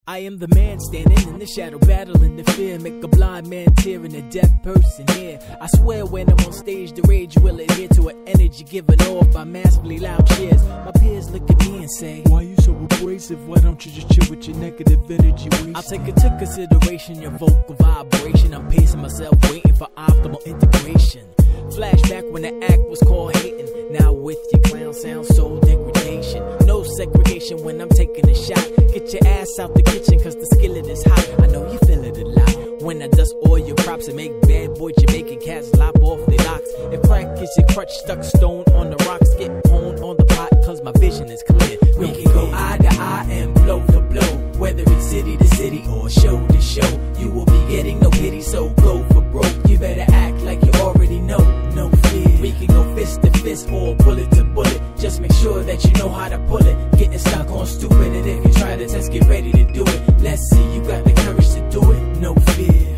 I am the man standing in the shadow, battling the fear. Make a blind man tear and a deaf person hear. I swear when I'm on stage, the rage will adhere to an energy given off by massively loud cheers. My peers look at me and say, why you so abrasive? Why don't you just chill with your negative energy waste? I'll take into consideration your vocal vibration. I'm pacing myself, waiting for optimal integration. Flashback when the act was called hating. Now with your clown sound, soul degradation. No segregation when I'm taking a shot. Get your ass out the kitchen cause the skillet is hot. I know you feel it a lot when I dust all your crops and make bad boy Jamaican cats lop off their locks. If crack is your crutch, stuck stone on the rocks, get honed on the pot cause my vision is clear. We can go eye to eye and blow for blow, whether it's city to city or show to show. You will be getting no pity, so go for broke. You better act like you already know. No fear. We can go fist to fist or bullet to bullet. Just make sure that you know how to pull it. Getting stuck on stupid, and if you try to test, get ready to do it. Let's see you got the courage to do it. No fear.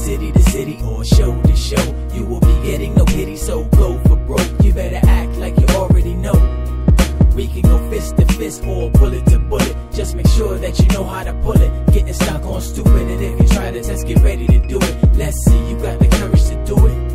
City to city or show to show, you will be getting no pity, so go for broke. You better act like you already know. We can go fist to fist or bullet to bullet. Just make sure that you know how to pull it. Getting stuck on stupid, and if you try to test, get ready to do it. Let's see you got the courage to do it.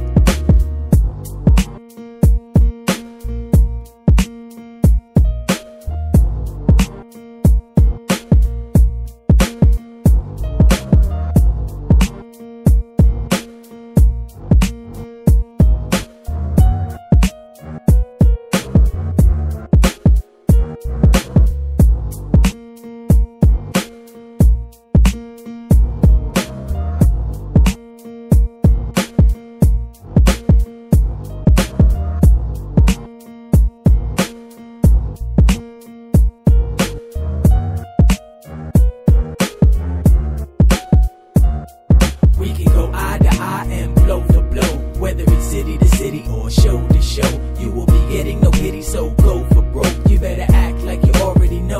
We can go eye to eye and blow for blow, whether it's city to city or show to show. You will be getting no pity, so go for broke. You better act like you already know.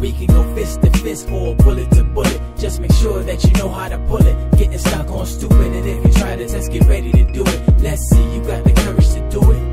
We can go fist to fist or bullet to bullet. Just make sure that you know how to pull it. Getting stuck on stupid, and if you try to test, get ready to do it. Let's see you got the courage to do it.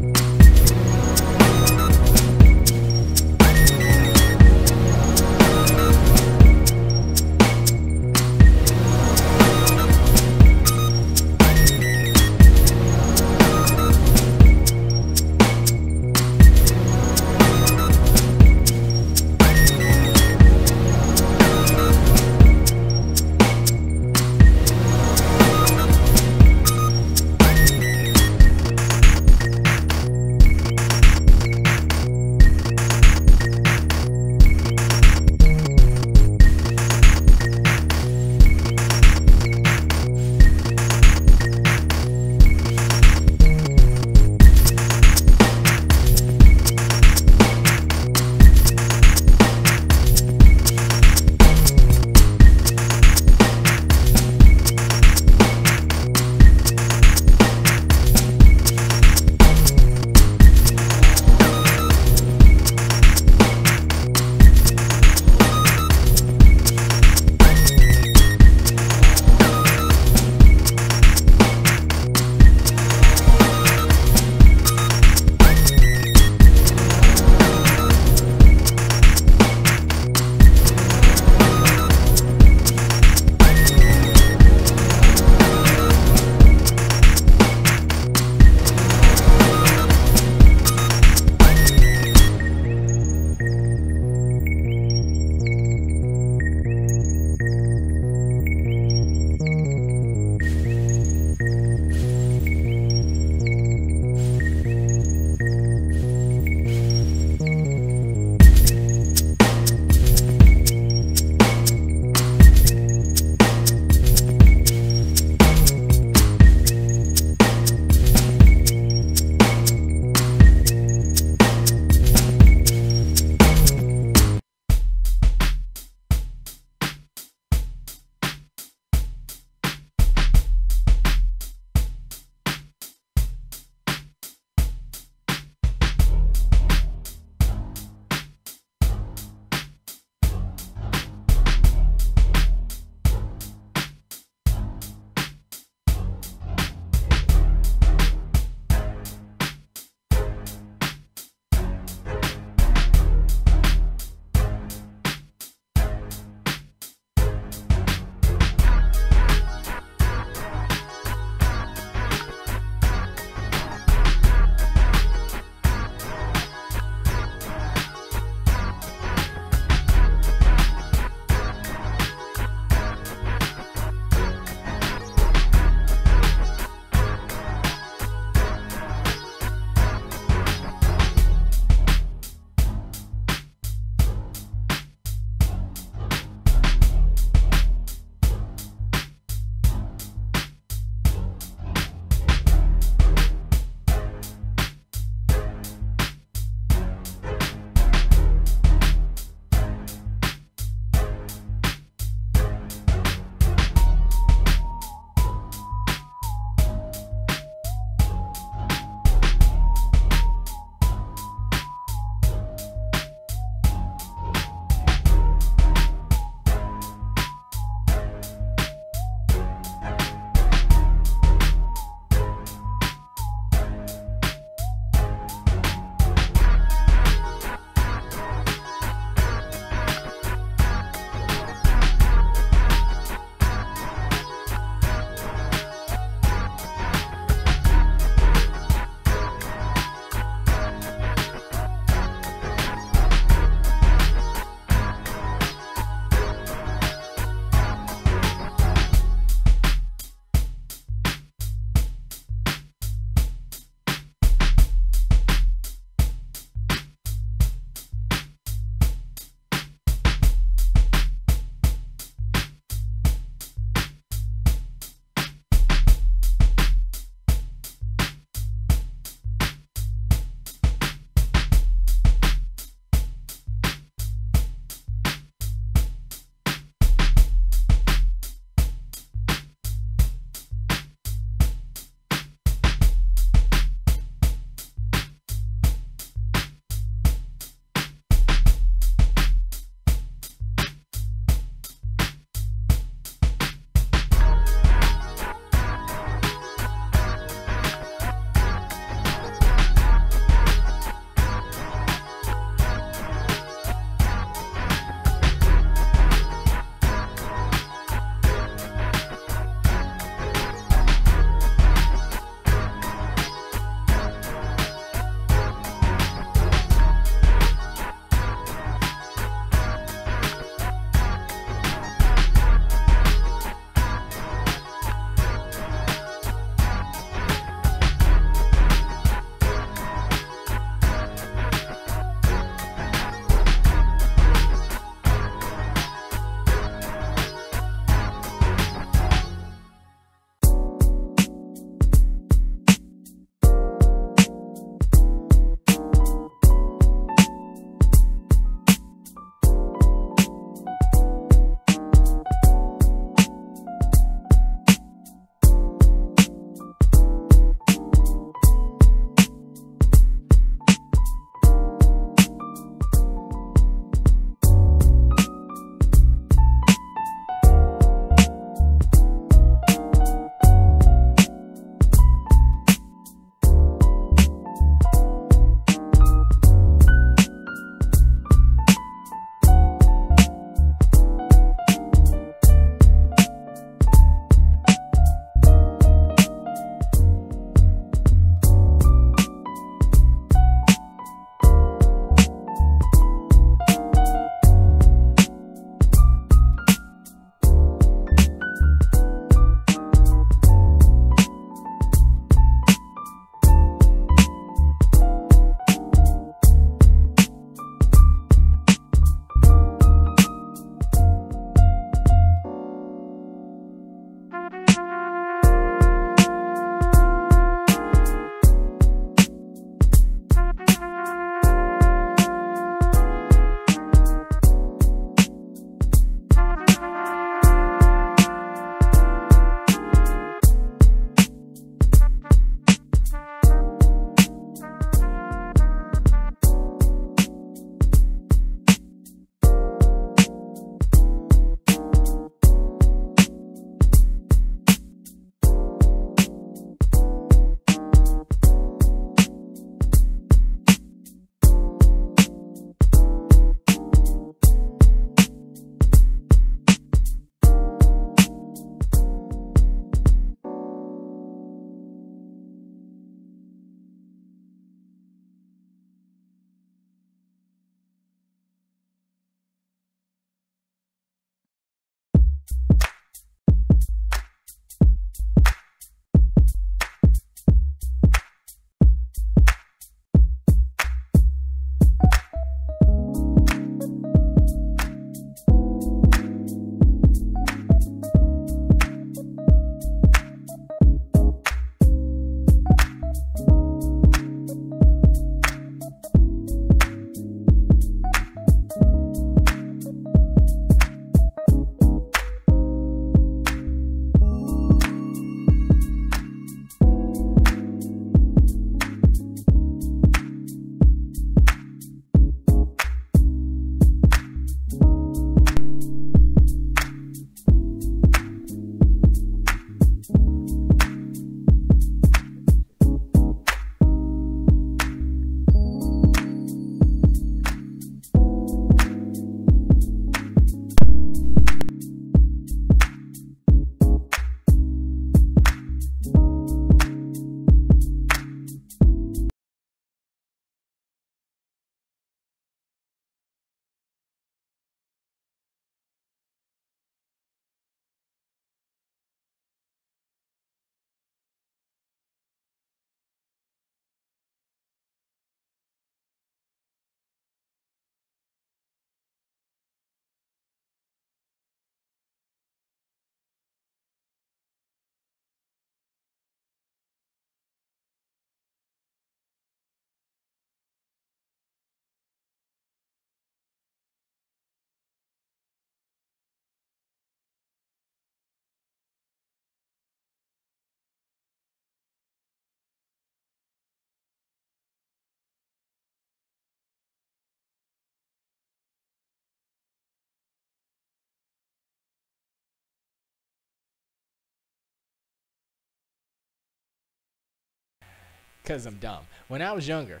Because I'm dumb. When I was younger,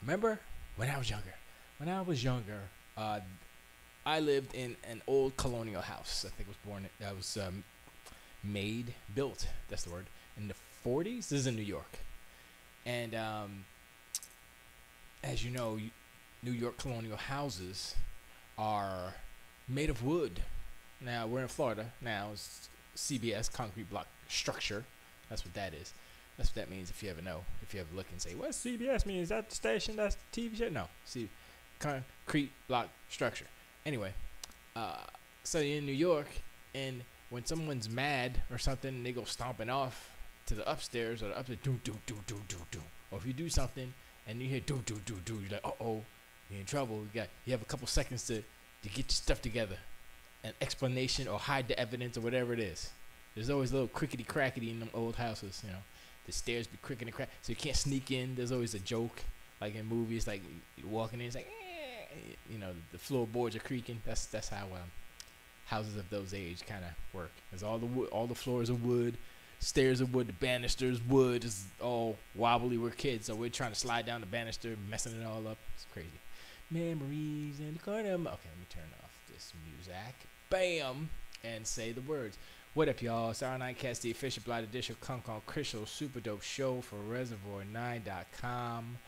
remember? When I was younger, I lived in an old colonial house. I think that was built, that's the word, in the 40s. This is in New York. And as you know, New York colonial houses are made of wood. Now, we're in Florida. Now, it's CBS, concrete block structure. That's what that is. That's what that means if you ever know. If you ever look and say, what's CBS mean? Is that the station? That's the TV show? No. See, concrete block structure. Anyway, so you're in New York, and when someone's mad or something, they go stomping off to the upstairs or the upstairs, do. Or if you do something and you hear do, you're like, uh-oh, you're in trouble. You have a couple seconds to get your stuff together. An explanation or hide the evidence or whatever it is. There's always a little crickety-crackety in them old houses, you know. The stairs be cricket and crack, so you can't sneak in. There's always a joke, like in movies, like you're walking in, it's like, you know, the floorboards are creaking. That's how houses of those age kind of work. There's all the floors are wood, stairs are wood, the banisters wood. It's all wobbly. We're kids, so we're trying to slide down the banister, messing it all up. It's crazy. Memories in the corner. Okay, let me turn off this music. Bam, and say the words. What up, y'all? It's R9cast, the official Blind Edition Kung Kong Crystal Super Dope Show for Reservoir9.com.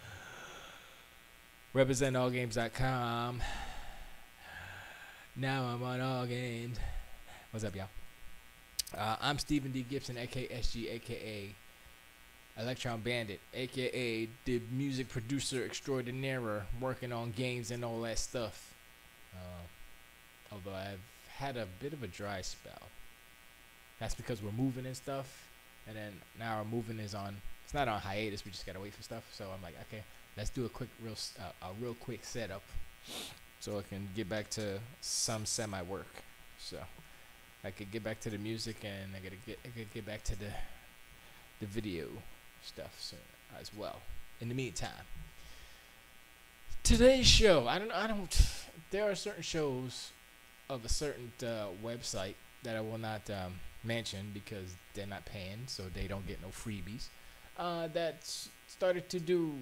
RepresentAllGames.com. Now I'm on All Games. What's up, y'all? I'm Stephen D. Gibson, aka Esgee, aka Electron Bandit, aka the music producer extraordinaire, working on games and all that stuff. Although I've had a bit of a dry spell. That's because we're moving and stuff, and then now our moving is on. It's not on hiatus. We just gotta wait for stuff. So I'm like, okay, let's do a real quick setup, so I can get back to some semi work. So I could get back to the music, and I could get back to the video stuff soon as well. In the meantime, today's show, I don't. There are certain shows of a certain website that I will not mention because they're not paying, so they don't get no freebies. That started to do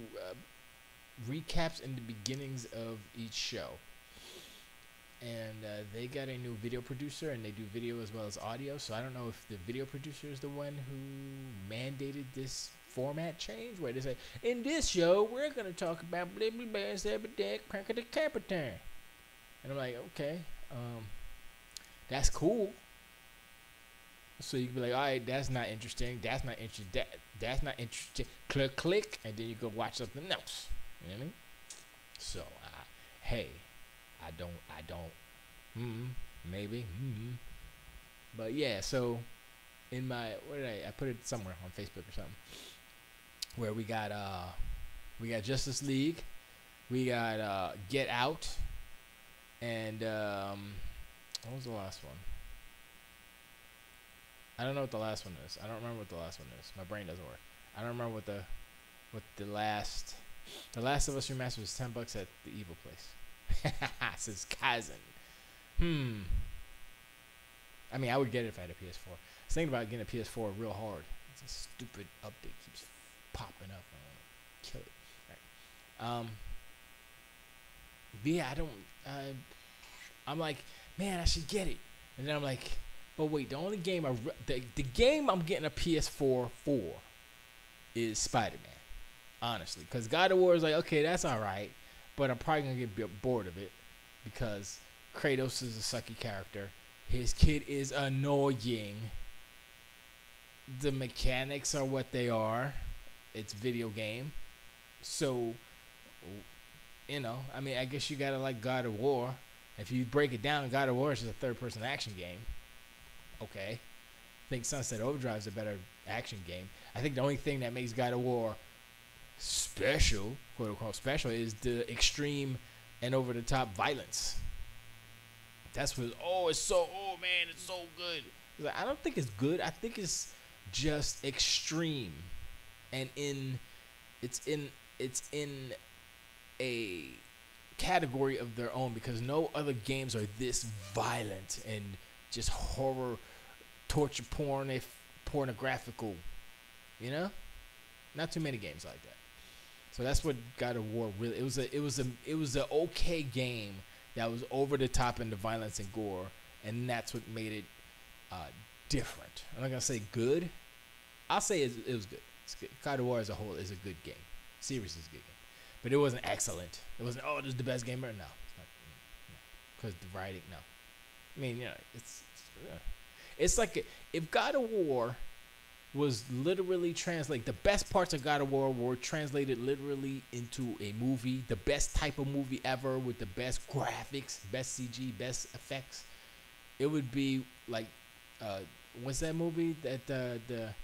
recaps in the beginnings of each show, and they got a new video producer, and they do video as well as audio. So I don't know if the video producer is the one who mandated this format change, where they say, in this show we're gonna talk about blah blah blah, Zabadek, Prank of the Capitan, and I'm like, okay, that's cool. So you can be like, all right, that's not interesting. That's not interesting. That's not interesting. Click, and then you go watch something else. You know what I mean? So, hey, I don't. Maybe. But yeah. So, in my I put it somewhere on Facebook or something, where we got Justice League, we got Get Out, and what was the last one? I don't know what the last one is. I don't remember what the last one is. My brain doesn't work. I don't remember what the last of Us Remastered was $10 at the Evil Place. Says Kaizen. I mean, I would get it if I had a PS4. I was thinking about getting a PS4 real hard. It's a stupid update keeps popping up. I want to kill it. Right. But yeah, I'm like, man, I should get it, and then I'm like, but wait, the only game the game I'm getting a PS4 for is Spider-Man, honestly, because God of War is like, okay, that's all right, but I'm probably gonna get bored of it because Kratos is a sucky character. His kid is annoying. The mechanics are what they are. It's video game, so you know. I mean, I guess you gotta like God of War. If you break it down, God of War is just a third-person action game. Okay, I think Sunset Overdrive is a better action game. I think the only thing that makes God of War special, quote unquote special, is the extreme and over-the-top violence. That's what. It's so. Oh man, it's so good. Like, I don't think it's good. I think it's just extreme, and it's in a category of their own because no other games are this violent and just horror, torture porn, pornographical, you know? Not too many games like that. So that's what God of War really. It was a okay game that was over the top in the violence and gore, and that's what made it different. I'm not gonna say good. I'll say it was good. It's good. God of War as a whole is a good game. Series is a good game, but it wasn't excellent. It wasn't. Oh, this is the best game ever. No, it's not. Because the writing. No, I mean, it's like if God of War was literally translated. The best parts of God of War were translated literally into a movie. The best type of movie ever with the best graphics, best CG, best effects. It would be like, what's that movie that the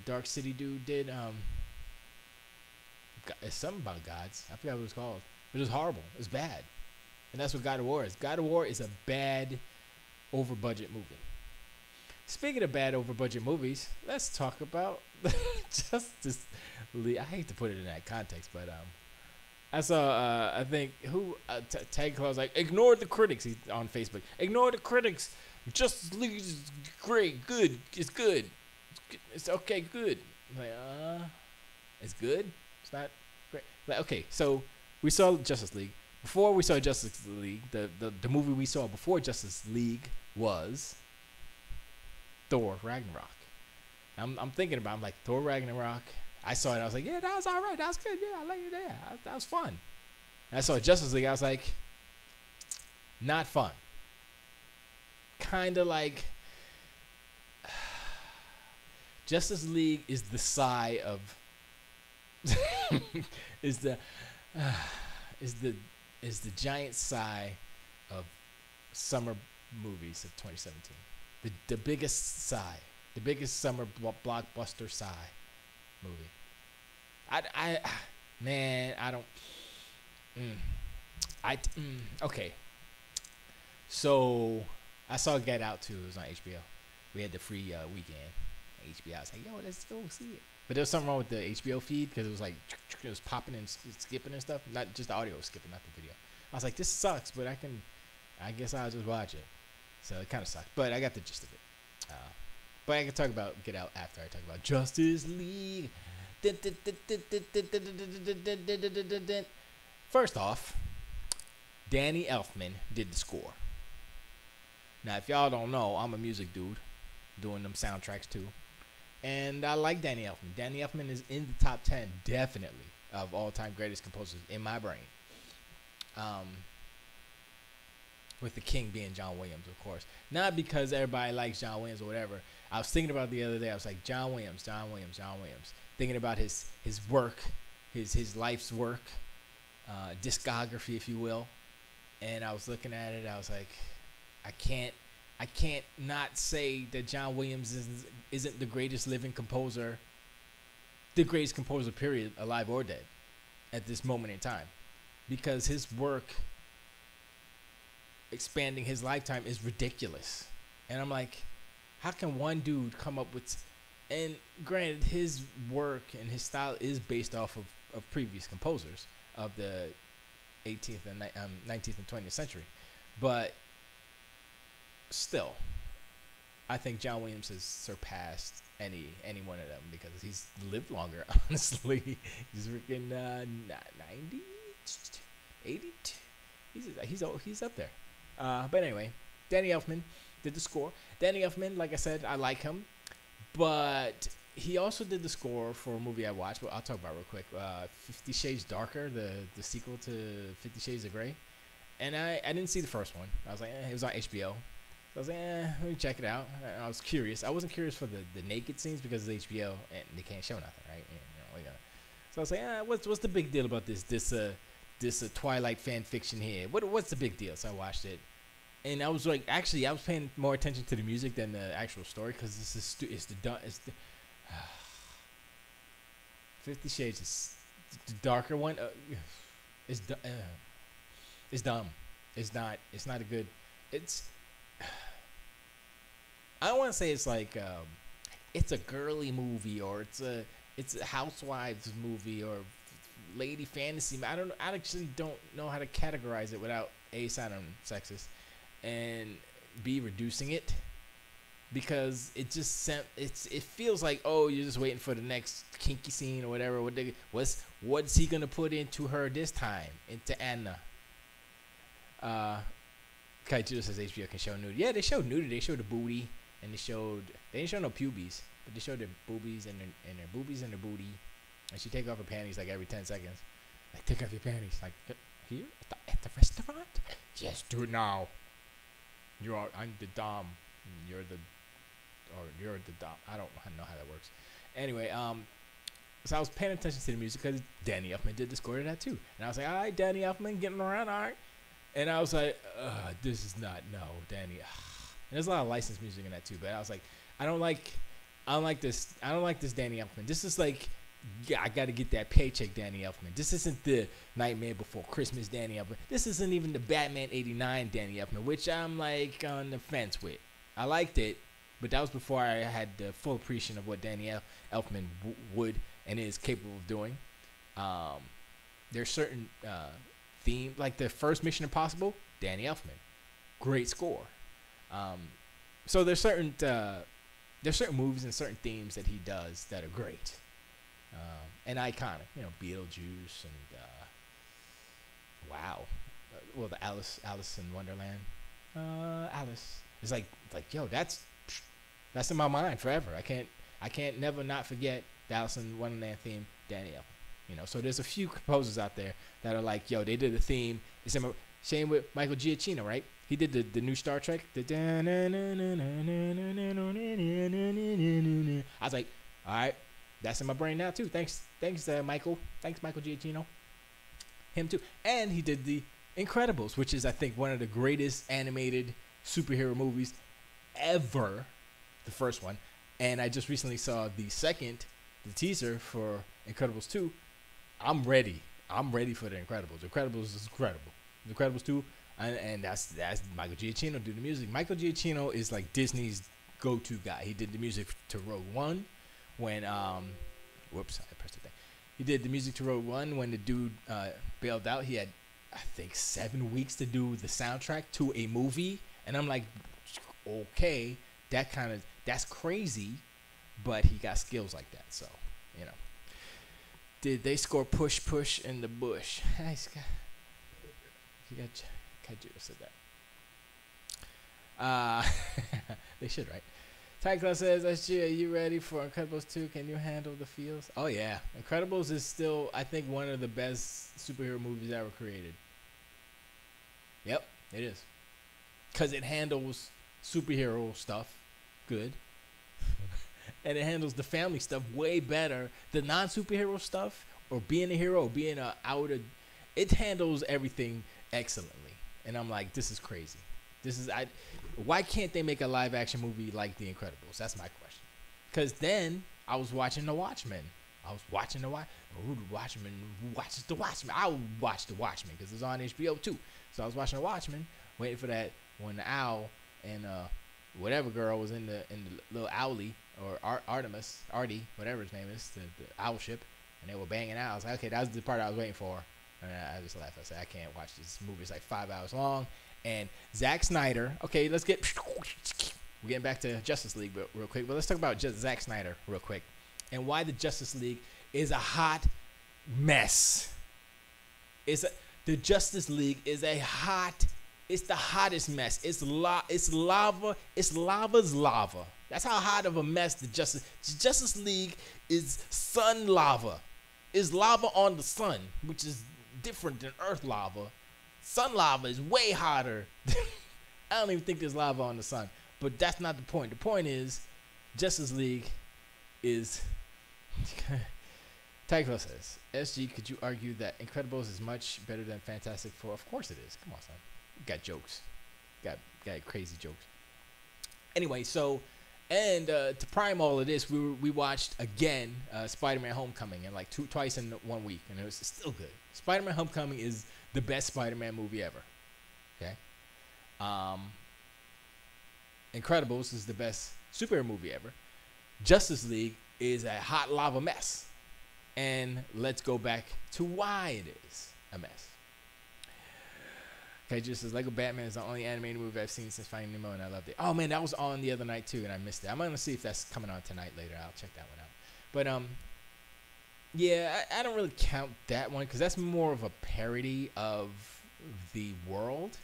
Dark City dude did? It's something about gods. I forgot what it was called. But it was horrible. It was bad. And that's what God of War is. God of War is a bad, over budget movie. Speaking of bad over budget movies, let's talk about Justice League. I hate to put it in that context, but I saw I think Tag Claus like ignore the critics. He's on Facebook. Ignore the critics. Justice League is great, good. It's good. It's okay, good. I'm like it's good. It's not great. Like, okay, so we saw Justice League. Before we saw Justice League, the movie we saw before Justice League was Thor Ragnarok. I'm thinking about. I'm like Thor Ragnarok. I saw it. I was like, yeah, that was all right. That was good. Yeah, I like it. Yeah, that was fun. And I saw Justice League. I was like, not fun. Kind of like Justice League is the sigh of is the giant sigh of summer movies of 2017. The biggest sigh, the biggest summer blockbuster sigh movie. Okay. So I saw Get Out too. It was on HBO. We had the free weekend. HBO. I was like, yo, let's go see it. But there was something wrong with the HBO feed because it was like it was popping and skipping and stuff. Not just the audio was skipping, not the video. I was like, this sucks, but I guess I'll just watch it. So it kind of sucked, but I got the gist of it. But I can talk about Get Out after I talk about Justice League. First off, Danny Elfman did the score. Now, if y'all don't know, I'm a music dude, doing them soundtracks too. And I like Danny Elfman. Danny Elfman is in the top 10, definitely, of all-time greatest composers in my brain. With the king being John Williams, of course. Not because everybody likes John Williams or whatever. I was thinking about it the other day. I was like, John Williams. Thinking about his work, his life's work, discography, if you will. And I was looking at it. I was like, I can't not say that John Williams isn't the greatest living composer, the greatest composer, period, alive or dead, at this moment in time. Because his work expanding his lifetime is ridiculous. And I'm like, how can one dude come up with, and granted, his work and his style is based off of previous composers of the 18th and 19th and 20th century, but still, I think John Williams has surpassed any one of them because he's lived longer, honestly. He's freaking 90, 80. He's up there. But anyway, Danny Elfman did the score. Danny Elfman, like I said, I like him, but he also did the score for a movie I watched, but I'll talk about it real quick. 50 Shades Darker, the sequel to 50 Shades of Grey. And I didn't see the first one. I was like, it was on HBO. So I was like, let me check it out. And I was curious. I wasn't curious for the naked scenes because it's HBO and they can't show nothing, right? So I was like, what's the big deal about this Twilight fan fiction here? What's the big deal? So I watched it. And I was like, actually, I was paying more attention to the music than the actual story because it's the 50 Shades is the darker one. It's dumb. It's not a good. I don't want to say it's like it's a girly movie or it's a housewives movie or lady fantasy. I actually don't know how to categorize it without A, sounding sexist, and B, reducing it because it just it feels like, oh, you're just waiting for the next kinky scene or whatever. What's he gonna put into her this time, into Anna? Kaiju says HBO can show nudity. Yeah, they showed nudity. They showed the booty, and they didn't show no pubes, but they showed their boobies and their boobies and their booty. And she take off her panties like every 10 seconds. Like, take off your panties. Like, here at the restaurant? Yes, do it now. I'm the dom. You're the dom. I don't know how that works. Anyway, so I was paying attention to the music because Danny Elfman did the score to that too. And I was like, all right, Danny Elfman getting around, all right. And I was like, this is not, no, Danny. And there's a lot of licensed music in that too. But I was like, I don't like this Danny Elfman. This is like, yeah, I got to get that paycheck, Danny Elfman. This isn't the Nightmare Before Christmas Danny Elfman. This isn't even the Batman '89 Danny Elfman, which I'm like on the fence with. I liked it, but that was before I had the full appreciation of what Danny Elfman would and is capable of doing. There's certain themes, like the first Mission Impossible, Danny Elfman, great score. So there's certain movies and certain themes that he does that are great. And iconic, Beetlejuice and wow, well, the Alice in Wonderland, Alice. It's like yo, that's in my mind forever. I can't never not forget the Alice in Wonderland theme, Danny Elfman. So there's a few composers out there that are like, yo, they did a theme. It's same with Michael Giacchino, right? He did the new Star Trek. I was like, all right. That's in my brain now too. Thanks, Michael. Thanks, Michael Giacchino. Him too. And he did the Incredibles, which is, I think, one of the greatest animated superhero movies ever. The first one. And I just recently saw the teaser for Incredibles 2. I'm ready. I'm ready for the Incredibles. Incredibles is incredible. Incredibles 2, and that's Michael Giacchino do the music. Michael Giacchino is like Disney's go-to guy. He did the music to Rogue One. When whoops, I pressed the thing. He did the music to Rogue One when the dude bailed out. He had, I think, 7 weeks to do the soundtrack to a movie, and I'm like, okay, that's crazy, but he got skills like that. So, did they score Push in the Bush? Nice guy. You got Kaiju said that. They should, right? Tycla says, SG, are you ready for Incredibles 2? Can you handle the feels? Oh, yeah. Incredibles is still, I think, one of the best superhero movies ever created. Yep, it is. Because it handles superhero stuff good. And it handles the family stuff way better. The non-superhero stuff, or being a hero, or being it handles everything excellently. And I'm like, this is crazy. Why can't they make a live action movie like The Incredibles? That's my question. Because then I was watching The Watchmen. Who watches The Watchmen? I would watch The Watchmen because it's on HBO too. So I was watching The Watchmen, waiting for that when the owl and whatever girl was in the little owlie or Artie, whatever his name is, the owl ship, and they were banging out. I was like, okay, that was the part I was waiting for. And I just laughed. I said, I can't watch this movie. It's like 5 hours long. And Zack Snyder, okay, we're getting back to Justice League real quick, but let's talk about just Zack Snyder real quick and why the Justice League is a hot mess. The Justice League is it's the hottest mess. It's lava. It's lava's lava. That's how hot of a mess the Justice League is. Sun lava. Is lava on the sun, which is different than Earth lava. Sun lava is way hotter. I don't even think there's lava on the sun. But that's not the point. The point is, Justice League is... Tycho says, SG, could you argue that Incredibles is much better than Fantastic Four? Of course it is. Come on, son. Got jokes. Got crazy jokes. Anyway, so... And to prime all of this, we watched again Spider-Man Homecoming, and like twice in 1 week, and it was still good. Spider-Man Homecoming is the best Spider-Man movie ever. Okay. Incredibles is the best superhero movie ever. Justice League is a hot lava mess. And let's go back to why it is a mess. Kaiju says Lego Batman is the only animated movie I've seen since Finding Nemo, and I loved it. Oh man, that was on the other night too, and I missed it. I'm gonna see if that's coming on tonight later. I'll check that one out. But yeah, I don't really count that one because that's more of a parody of the world.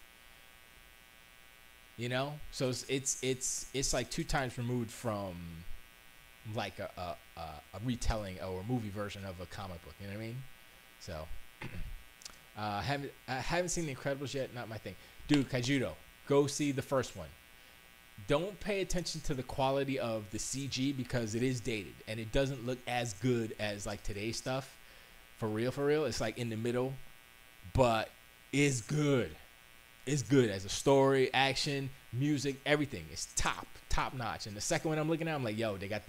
You know, so it's like 2 times removed from like a retelling or a movie version of a comic book. You know what I mean? So. I haven't seen The Incredibles yet. Not my thing. Dude, Kaijudo, go see the first one. Don't pay attention to the quality of the CG because it is dated and it doesn't look as good as like today's stuff. For real. It's like in the middle, but it's good. It's good as a story, action, music, everything. It's top notch. And the second one I'm looking at, I'm like, yo, they got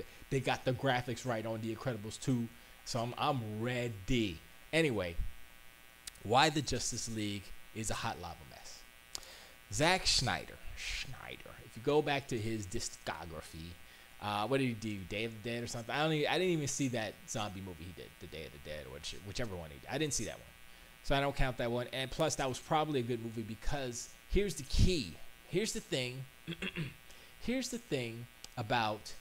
the graphics right on The Incredibles 2. So I'm ready. Anyway. Why the Justice League is a hot lava mess. Zack Snyder. If you go back to his discography, what did he do? Day of the Dead or something? I didn't even see that zombie movie he did, The Day of the Dead, or whichever one he did. I didn't see that one, so I don't count that one. And plus, that was probably a good movie because here's the key. Here's the thing. Here's the thing about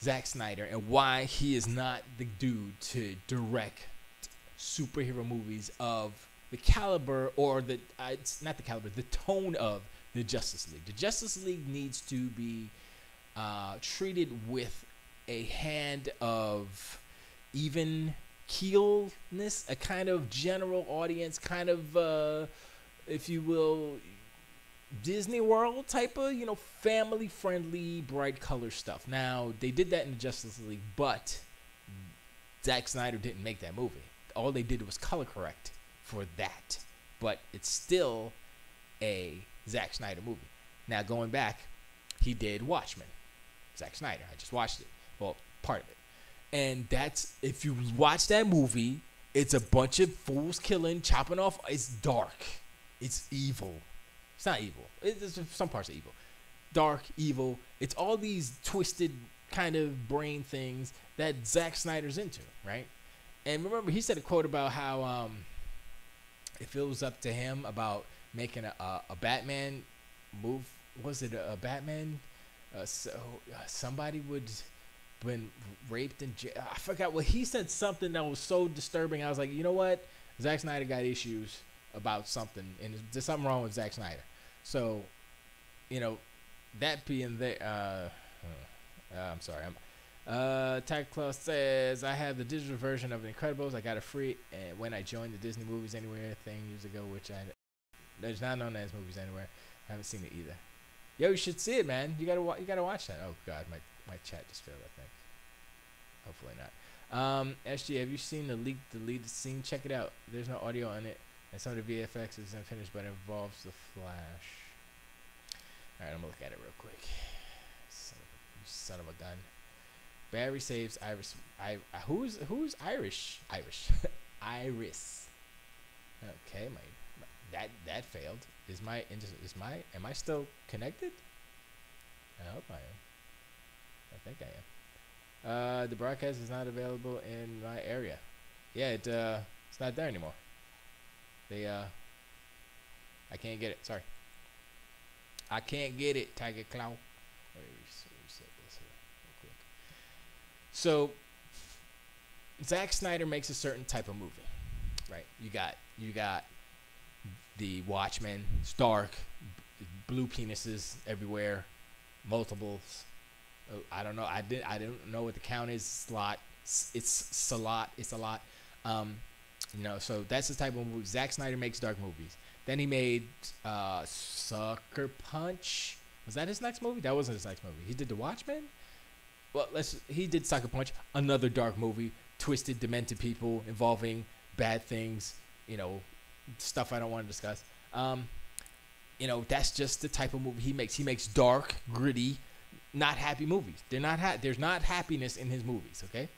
Zack Snyder and why he is not the dude to direct superhero movies of the caliber or it's not the caliber, the tone of the Justice League. The Justice League needs to be treated with a hand of even keelness, a kind of general audience, kind of, if you will, Disney World type of, family friendly, bright color stuff. Now, they did that in the Justice League, but Zack Snyder didn't make that movie. All they did was color correct for that. But it's still a Zack Snyder movie. Now, going back, he did Watchmen. Zack Snyder. I just watched it. Well, part of it. And that's, if you watch that movie, it's a bunch of fools killing, chopping off. It's dark. It's evil. It's not evil. There's some parts are evil. Dark, evil. It's all these twisted kind of brain things that Zack Snyder's into, right? And remember, he said a quote about how if it was up to him about making a Batman move, was it a Batman? Somebody would been raped in jail. I forgot what he said. Something that was so disturbing. I was like, you know what? Zack Snyder got issues about something, and there's something wrong with Zack Snyder. So, that being there. I'm sorry. Tiger Claw says, I have the digital version of The Incredibles. I got it free and when I joined the Disney Movies Anywhere thing years ago, which there's not known as Movies Anywhere. I haven't seen it either. Yo, you should see it, man. You gotta watch that. Oh God, my chat just failed, I think. Hopefully not. Esgee, have you seen the leaked deleted scene? Check it out. There's no audio on it, and some of the VFX is unfinished, but it involves the Flash. All right, I'm gonna look at it real quick. Son of a gun. Barry saves Iris. Who's Irish? Iris. Okay, that failed. Am I still connected? I hope I am. I think I am. The broadcast is not available in my area. Yeah, it's not there anymore. I can't get it. Sorry. I can't get it, Tiger Claw. So, Zack Snyder makes a certain type of movie, right? You got the Watchmen. It's dark, blue penises everywhere, multiples. I don't know. I didn't know what the count is. It's a lot. So that's the type of movie. Zack Snyder makes dark movies. Then he made Sucker Punch. Was that his next movie? That wasn't his next movie. He did The Watchmen. Well, he did Sucker Punch, another dark movie, twisted, demented people involving bad things, stuff I don't want to discuss. That's just the type of movie he makes. He makes dark, gritty, not happy movies. There's not happiness in his movies, okay?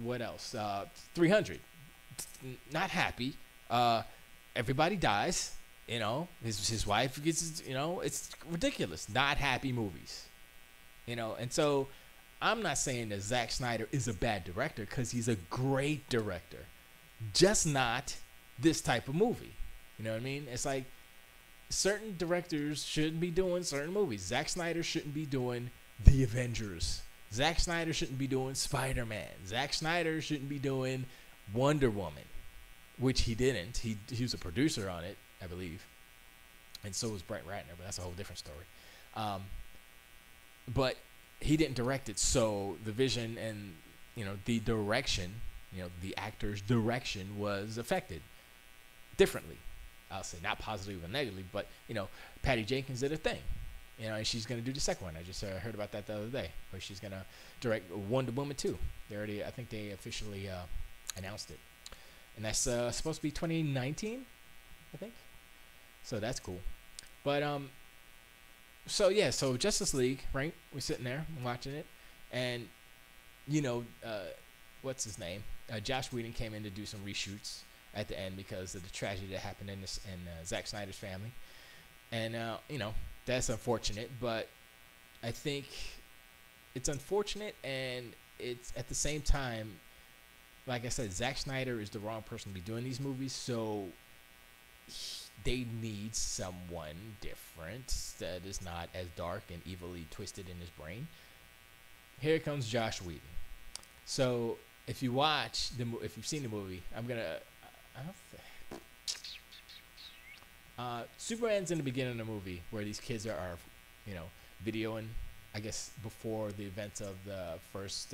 What else? 300, not happy. Everybody dies. His wife gets, it's ridiculous. Not happy movies. And so I'm not saying that Zack Snyder is a bad director because he's a great director. Just not this type of movie. You know what I mean? It's like certain directors shouldn't be doing certain movies. Zack Snyder shouldn't be doing The Avengers. Zack Snyder shouldn't be doing Spider-Man. Zack Snyder shouldn't be doing Wonder Woman, which he didn't. He was a producer on it, I believe. And so was Brett Ratner, but that's a whole different story. But he didn't direct it, so the vision and, the direction, the actor's direction was affected differently. I'll say not positively or negatively, but, Patty Jenkins did a thing. And she's going to do the second one. I just heard about that the other day, where she's going to direct Wonder Woman 2. I think they officially announced it. And that's supposed to be 2019, I think. So that's cool. But, so Justice League, right? We're sitting there watching it. And, what's his name? Josh Whedon came in to do some reshoots at the end because of the tragedy that happened in Zack Snyder's family. And, that's unfortunate, but I think it's unfortunate, and it's at the same time, like I said, Zack Snyder is the wrong person to be doing these movies, so they need someone different that is not as dark and evilly twisted in his brain. Here comes Josh Whedon. So if you watch if you've seen the movie, Superman's in the beginning of the movie where these kids are videoing, I guess, before the events of the first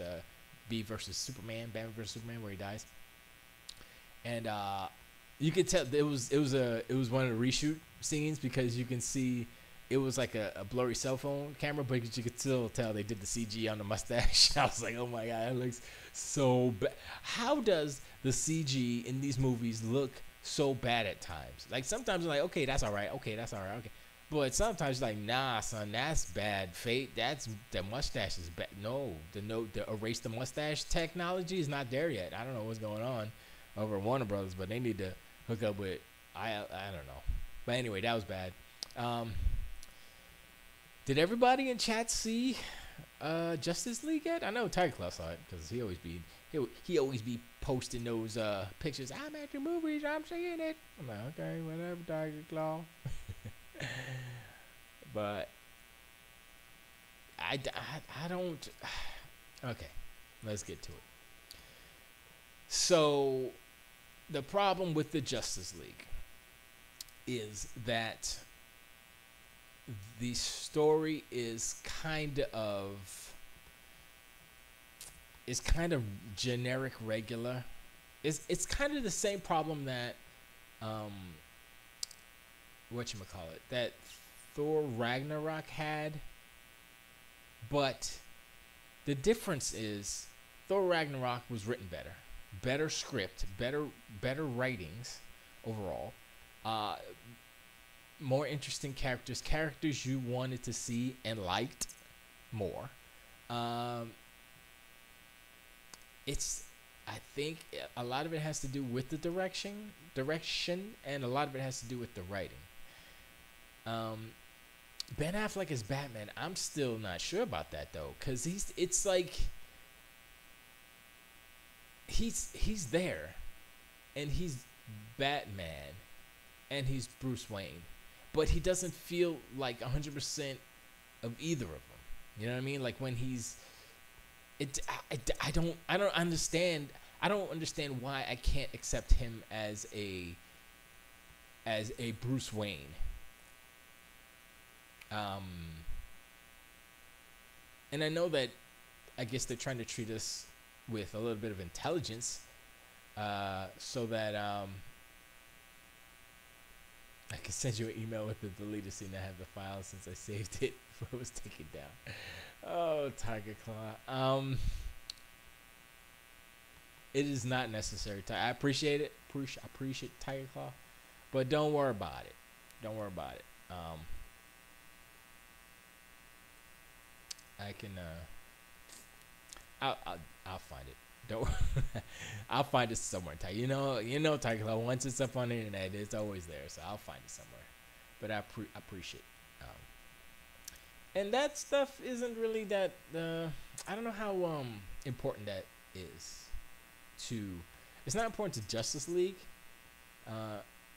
Batman versus Superman, where he dies. And you could tell it was one of the reshoot scenes because you can see it was like a blurry cell phone camera, but you could still tell they did the CG on the mustache. I was like, oh my god, it looks so bad. How does the CG in these movies look so bad at times? Like sometimes you're like, okay, that's all right. Okay. But sometimes you're like, nah, son, that's bad. Fate, the mustache is bad. No, the erase the mustache technology is not there yet. I don't know what's going on over at Warner Brothers, but they need to hook up with, I don't know. But anyway, that was bad. Did everybody in chat see Justice League yet? I know Tiger Claw saw it because he always be posting those pictures. I'm at the movies, I'm seeing it. I'm like, okay, whatever, Tiger Claw. But I don't. Okay, let's get to it. So the problem with the Justice League is that the story is kind of generic, regular. It's kind of the same problem that that Thor Ragnarok had, but the difference is Thor Ragnarok was written better script, better writings overall, more interesting characters you wanted to see and liked more. I think a lot of it has to do with the direction, and a lot of it has to do with the writing. Ben Affleck as Batman, I'm still not sure about that though, because he's there, and he's Batman, and he's Bruce Wayne, but he doesn't feel like 100% of either of them. You know what I mean? Like when I don't understand. I don't understand why I can't accept him as a Bruce Wayne. And I know that I guess they're trying to treat us with a little bit of intelligence, so that I can send you an email with the deleted scene. I have the file since I saved it before it was taken down. Oh, Tiger Claw. It is not necessary. I appreciate it. I appreciate Tiger Claw, but don't worry about it. I can. I'll find it. Don't. I'll find it somewhere. You know, Tiger Claw. Once it's up on the internet, it's always there. So I'll find it somewhere. But I appreciate. And that stuff isn't really that. I don't know how important that is. It's not important to Justice League,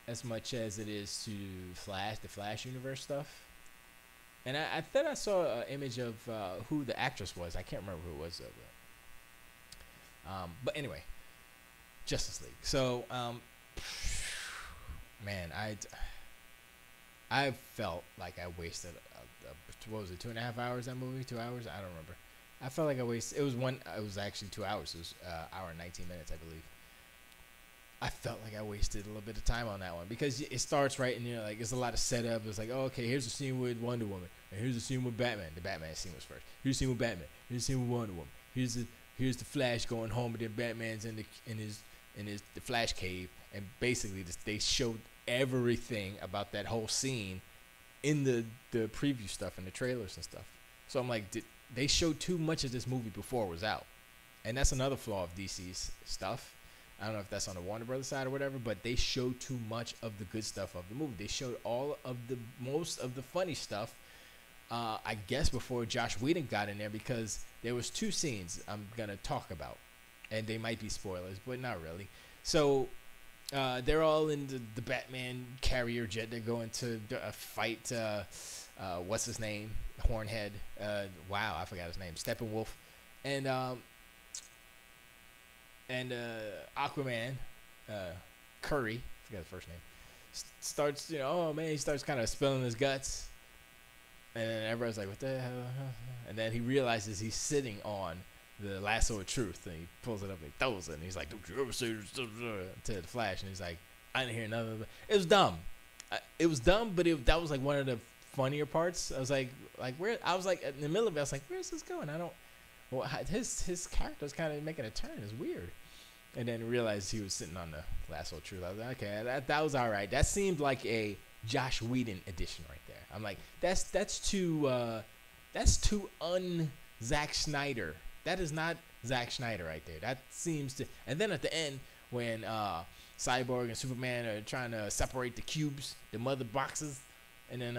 as much as it is to the Flash universe stuff. And I thought I saw an image of who the actress was. I can't remember who it was though. But anyway, Justice League. So, man, I felt like I wasted what was it, 2.5 hours, that movie? 2 hours? I don't remember. I felt like I wasted. It was actually 2 hours. It was hour and 19 minutes, I believe. I felt like I wasted a little bit of time on that one because it starts right, and like it's a lot of setup. It's like, oh, okay, here's the scene with Wonder Woman, and here's the scene with Batman. The Batman scene was first. Here's the scene with Batman. Here's the scene with Wonder Woman. Here's the Flash going home, and then Batman's in the Flash cave, and basically they showed everything about that whole scene in the preview stuff and the trailers and stuff. So I'm like, they showed too much of this movie before it was out, and that's another flaw of DC's stuff. I don't know if that's on the Warner Brothers side or whatever, but they showed too much of the good stuff of the movie. They showed most of the funny stuff, I guess, before Josh Whedon got in there, because there was 2 scenes I'm gonna talk about, and they might be spoilers, but not really. So they're all in the Batman carrier jet. They're going to fight. What's his name? Hornhead. Wow, I forgot his name. Steppenwolf, and Aquaman, Curry, I forgot his first name, starts, he starts kind of spilling his guts, and then everybody's like, what the hell? And then he realizes he's sitting on the lasso of truth, and he pulls it up and he throws it, and he's like, don't you ever say this to the Flash, and he's like, I didn't hear nothing. It was dumb. But that was like one of the funnier parts. I was like where? I was like in the middle of it, I was like, where's this going? His character's kind of making a turn. It's weird. And then realized he was sitting on the lasso of truth. I was like, okay, that was all right. That seemed like a Josh Whedon edition right there. I'm like, that's too Zack Snyder. That is not Zack Snyder right there. That seems to. And then at the end, when Cyborg and Superman are trying to separate the cubes, the mother boxes, and then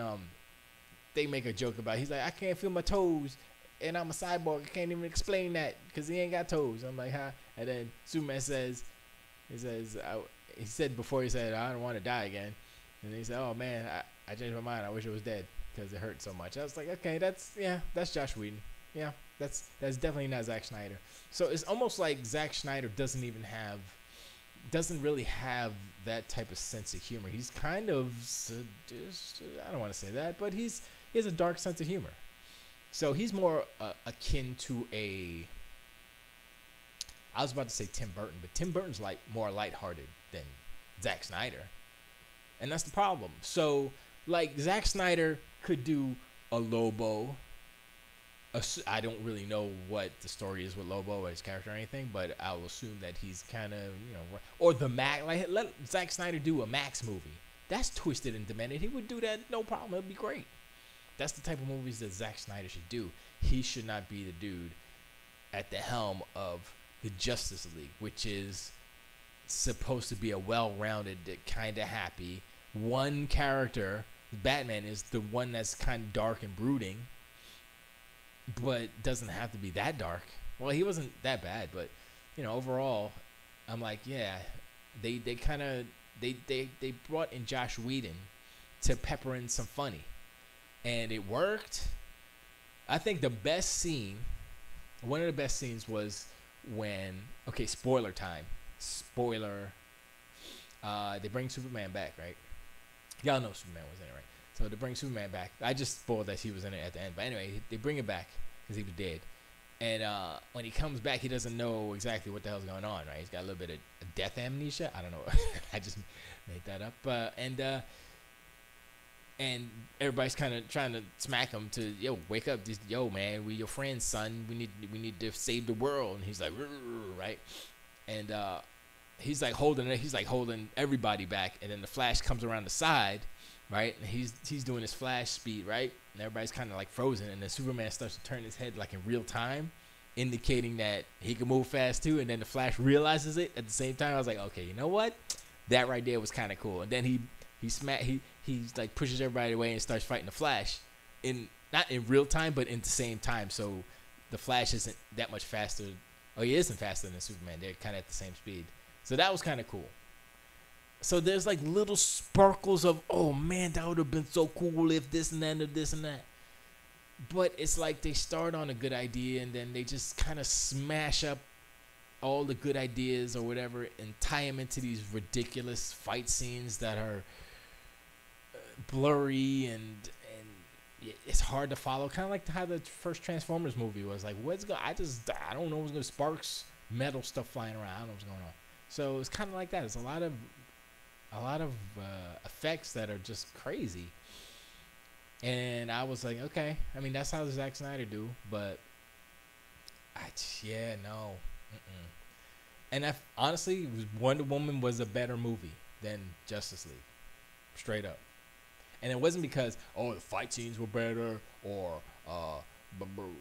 they make a joke about it. He's like, I can't feel my toes, and I'm a cyborg. I can't even explain that because he ain't got toes. I'm like, huh? And then Superman says, he said before, he said, I don't want to die again. And then he said, oh man, I changed my mind. I wish it was dead because it hurt so much. I was like, okay, that's Josh Whedon. Yeah, that's definitely not Zack Snyder. So it's almost like Zack Snyder doesn't really have that type of sense of humor. He's kind of I don't want to say that, but he has a dark sense of humor. So he's more akin to I was about to say Tim Burton, but Tim Burton's like more lighthearted than Zack Snyder. And that's the problem. So like Zack Snyder could do a Lobo. I don't really know what the story is with Lobo or his character or anything, but I'll assume that he's kind of, or the Max. Like, let Zack Snyder do a Max movie. That's twisted and demented. He would do that, no problem. It'd be great. That's the type of movies that Zack Snyder should do. He should not be the dude at the helm of the Justice League, which is supposed to be a well-rounded, kind of happy one character. Batman is the one that's kind of dark and brooding, but doesn't have to be that dark. Well, he wasn't that bad, but overall, I'm like, yeah, they brought in Josh Whedon to pepper in some funny, and it worked. I think one of the best scenes was when, okay, spoiler time. Spoiler. They bring Superman back, right? Y'all know Superman was in it, right? So to bring Superman back, I just spoiled that he was in it at the end. But anyway, they bring him back because he was dead. And when he comes back, he doesn't know exactly what the hell's going on, right? He's got a little bit of death amnesia. I don't know. I just made that up. And everybody's kind of trying to smack him to, wake up. Man, we your friends, son. We need to save the world. And he's like, right? And he's like holding everybody back. And then the Flash comes around the side, right? And he's doing his Flash speed, right? And everybody's kind of like frozen. And then Superman starts to turn his head like in real time, indicating that he can move fast too. And then the Flash realizes it at the same time. I was like, okay, you know what? That right there was kind of cool. And then he like pushes everybody away and starts fighting the Flash, not in real time, but in the same time. So the Flash isn't that much faster. Oh, he isn't faster than Superman. They're kind of at the same speed. So that was kind of cool. So there's like little sparkles of, oh man, that would have been so cool if this and that or this and that. But it's like they start on a good idea and then they just kind of smash up all the good ideas or whatever and tie them into these ridiculous fight scenes that are blurry and it's hard to follow. Kind of like how the first Transformers movie was. Like, I don't know what's going to sparks, metal stuff flying around. I don't know what's going on. So it's kind of like that. It's a lot of effects that are just crazy. And I was like, okay. I mean, that's how Zack Snyder do. But, no. Mm-mm. And honestly, Wonder Woman was a better movie than Justice League. Straight up. And it wasn't because, the fight scenes were better or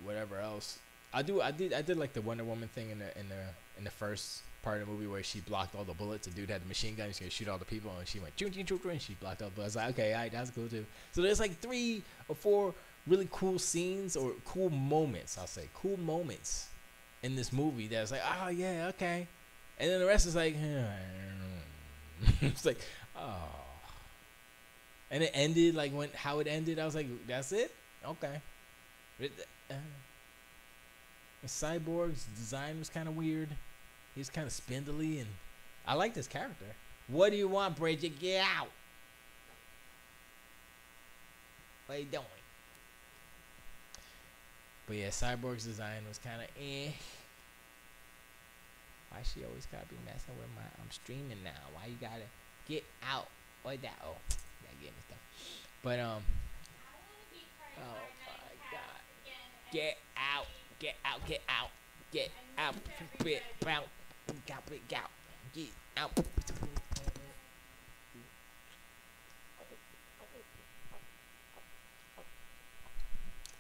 whatever else. I did like the Wonder Woman thing in the first part of the movie where she blocked all the bullets. The dude had the machine gun. He's gonna shoot all the people, and she went choo choo choo, and she blocked all the bullets. I was like, okay, all right, that's cool too. So there's like 3 or 4 really cool scenes or cool moments. I'll say cool moments in this movie that's like, oh yeah, okay, and then the rest is like, it's like, oh. And it ended like how it ended. I was like, that's it? Okay. The Cyborg's design was kind of weird. He was kind of spindly, and I liked his character. What do you want, Bridget? Get out. What are you doing? But yeah, Cyborg's design was kind of Why she always gotta be messing with I'm streaming now. Why you gotta get out? What that? Oh. Get me stuff. But oh my god. Get out. Get out. Get out. Get out. Get out. Get out. Get out.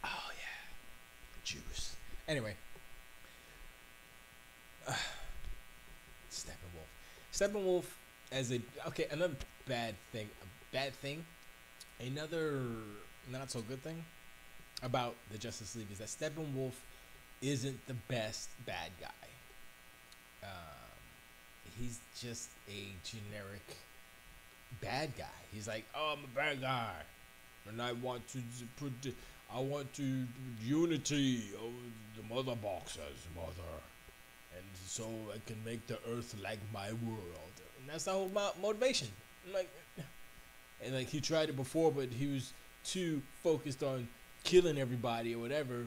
Oh yeah. Juice. Anyway. Steppenwolf. Steppenwolf as another bad thing. Another not so good thing about the Justice League is that Steppenwolf isn't the best bad guy. He's just a generic bad guy. He's like, I'm a bad guy, and I want to unity of the mother boxes, mother, and so I can make the earth like my world. And that's the whole motivation. And he tried it before, but he was too focused on killing everybody or whatever.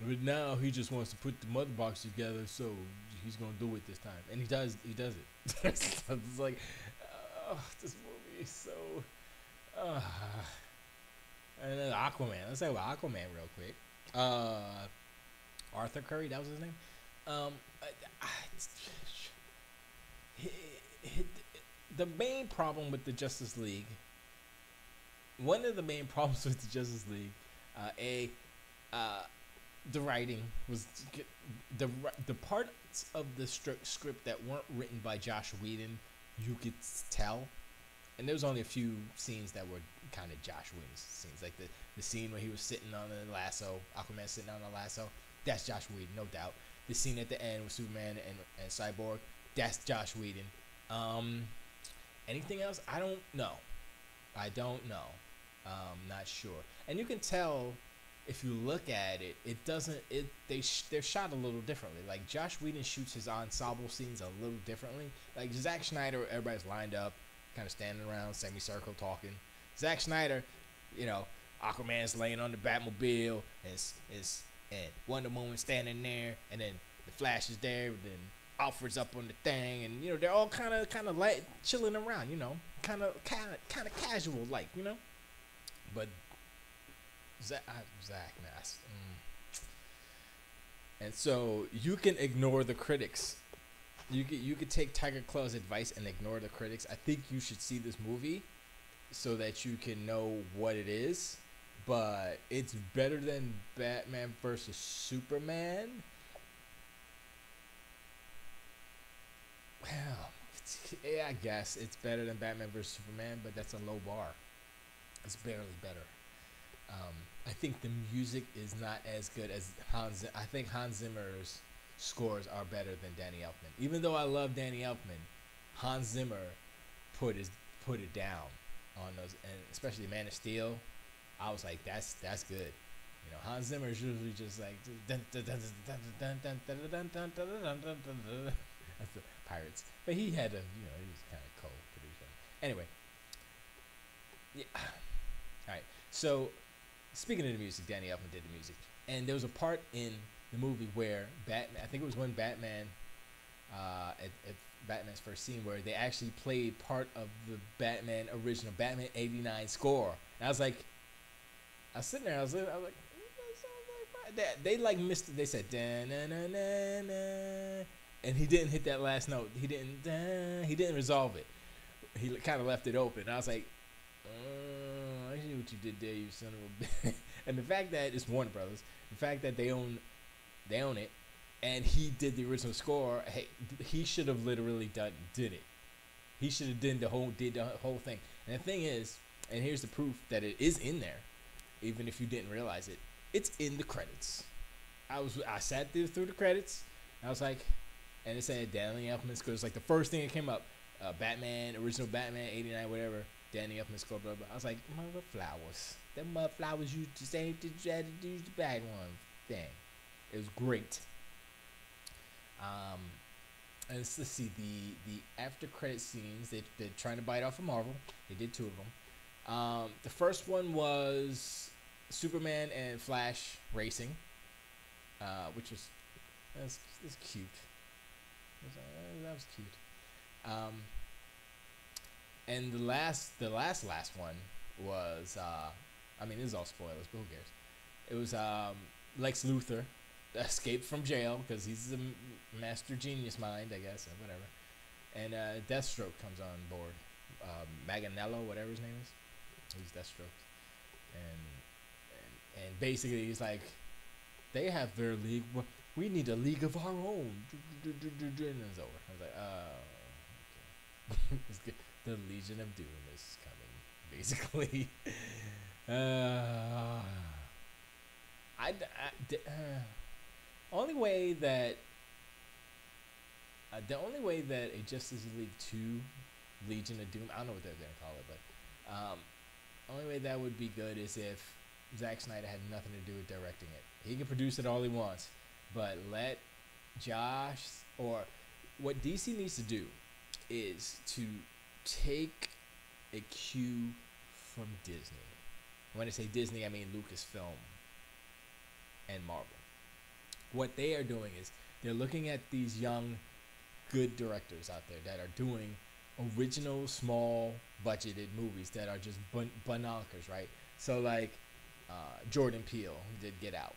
But now he just wants to put the mother box together, so he's gonna do it this time, and he does it. It's like, this movie is so. And then Aquaman. Let's talk about Aquaman real quick. Arthur Curry, that was his name. The main problem with the Justice League. One of the main problems with the Justice League, the writing was the parts of the script that weren't written by Josh Whedon, you could tell, and there was only a few scenes that were kind of Josh Whedon's scenes, like the scene where he was sitting on the lasso, Aquaman sitting on the lasso, that's Josh Whedon, no doubt. The scene at the end with Superman and Cyborg, that's Josh Whedon. Anything else? I don't know. Not sure. And you can tell if you look at it, they're shot a little differently. Like Josh Whedon shoots his ensemble scenes a little differently. Like Zack Snyder, everybody's lined up, kind of standing around, semicircle, talking. Zack Snyder, Aquaman's laying on the Batmobile, and Wonder Woman standing there, and then the Flash is there, and then Alfred's up on the thing, and they're all kind of like chilling around, kind of casual, like, but Zach Nass. And so you can ignore the critics. You could take Tiger Claw's advice and ignore the critics. I think you should see this movie so that you can know what it is. But it's better than Batman versus Superman. Well, yeah, I guess it's better than Batman vs Superman, but that's a low bar. It's barely better. I think the music is not as good as I think Hans Zimmer's scores are better than Danny Elfman. Even though I love Danny Elfman, Hans Zimmer put it down on those, and especially Man of Steel. I was like, that's good. You know, Hans Zimmer is usually just like that's the Pirates, but he had a, you know, he was kind of cold producer. Anyway, yeah. All right. So speaking of the music, Danny Elfman did the music, and there was a part in the movie where Batman, I think it was when Batman, at Batman's first scene, where they actually played part of the original Batman '89 score, and I was sitting there, I was like, that sounds like they like missed it. They said da na na na na, and he didn't hit that last note. He didn't resolve it. He kind of left it open. And I was like, I see what you did there, you son of a bitch. And the fact that it's Warner Brothers, the fact that they own it, and he did the original score. Hey, he should have literally did it. He should have did the whole thing. And the thing is, and here's the proof that it is in there, even if you didn't realize it. It's in the credits. I sat through the credits. And I was like, and it said Danny Elfman score. It's like the first thing that came up, original Batman '89, whatever. Danny Elfman score, blah blah. I was like, mother flowers. Them mother flowers used to say to try to use the bag one thing. It was great. And let's see the after credit scenes. They're trying to bite off of Marvel. They did 2 of them. The first one was Superman and Flash racing, which was that's cute. That was cute. And the last one was I mean, this is all spoilers, but who cares? It was Lex Luthor escaped from jail because he's a master genius mind, I guess, or whatever. And Deathstroke comes on board. Manganiello, whatever his name is. He's Deathstroke. And basically he's like, they have their league. We need a league of our own. And it's over. I was like, okay. It's good. The Legion of Doom is coming, basically. Only way that a Justice League 2 Legion of Doom, I don't know what they're gonna call it, but only way that would be good is if Zack Snyder had nothing to do with directing it. He can produce it all he wants, but let Josh, or what DC needs to do is to take a cue from Disney. When I say Disney, I mean Lucasfilm and Marvel. What they are doing is they're looking at these young, good directors out there that are doing original, small, budgeted movies that are just bonkers, right? So like Jordan Peele, who did Get Out.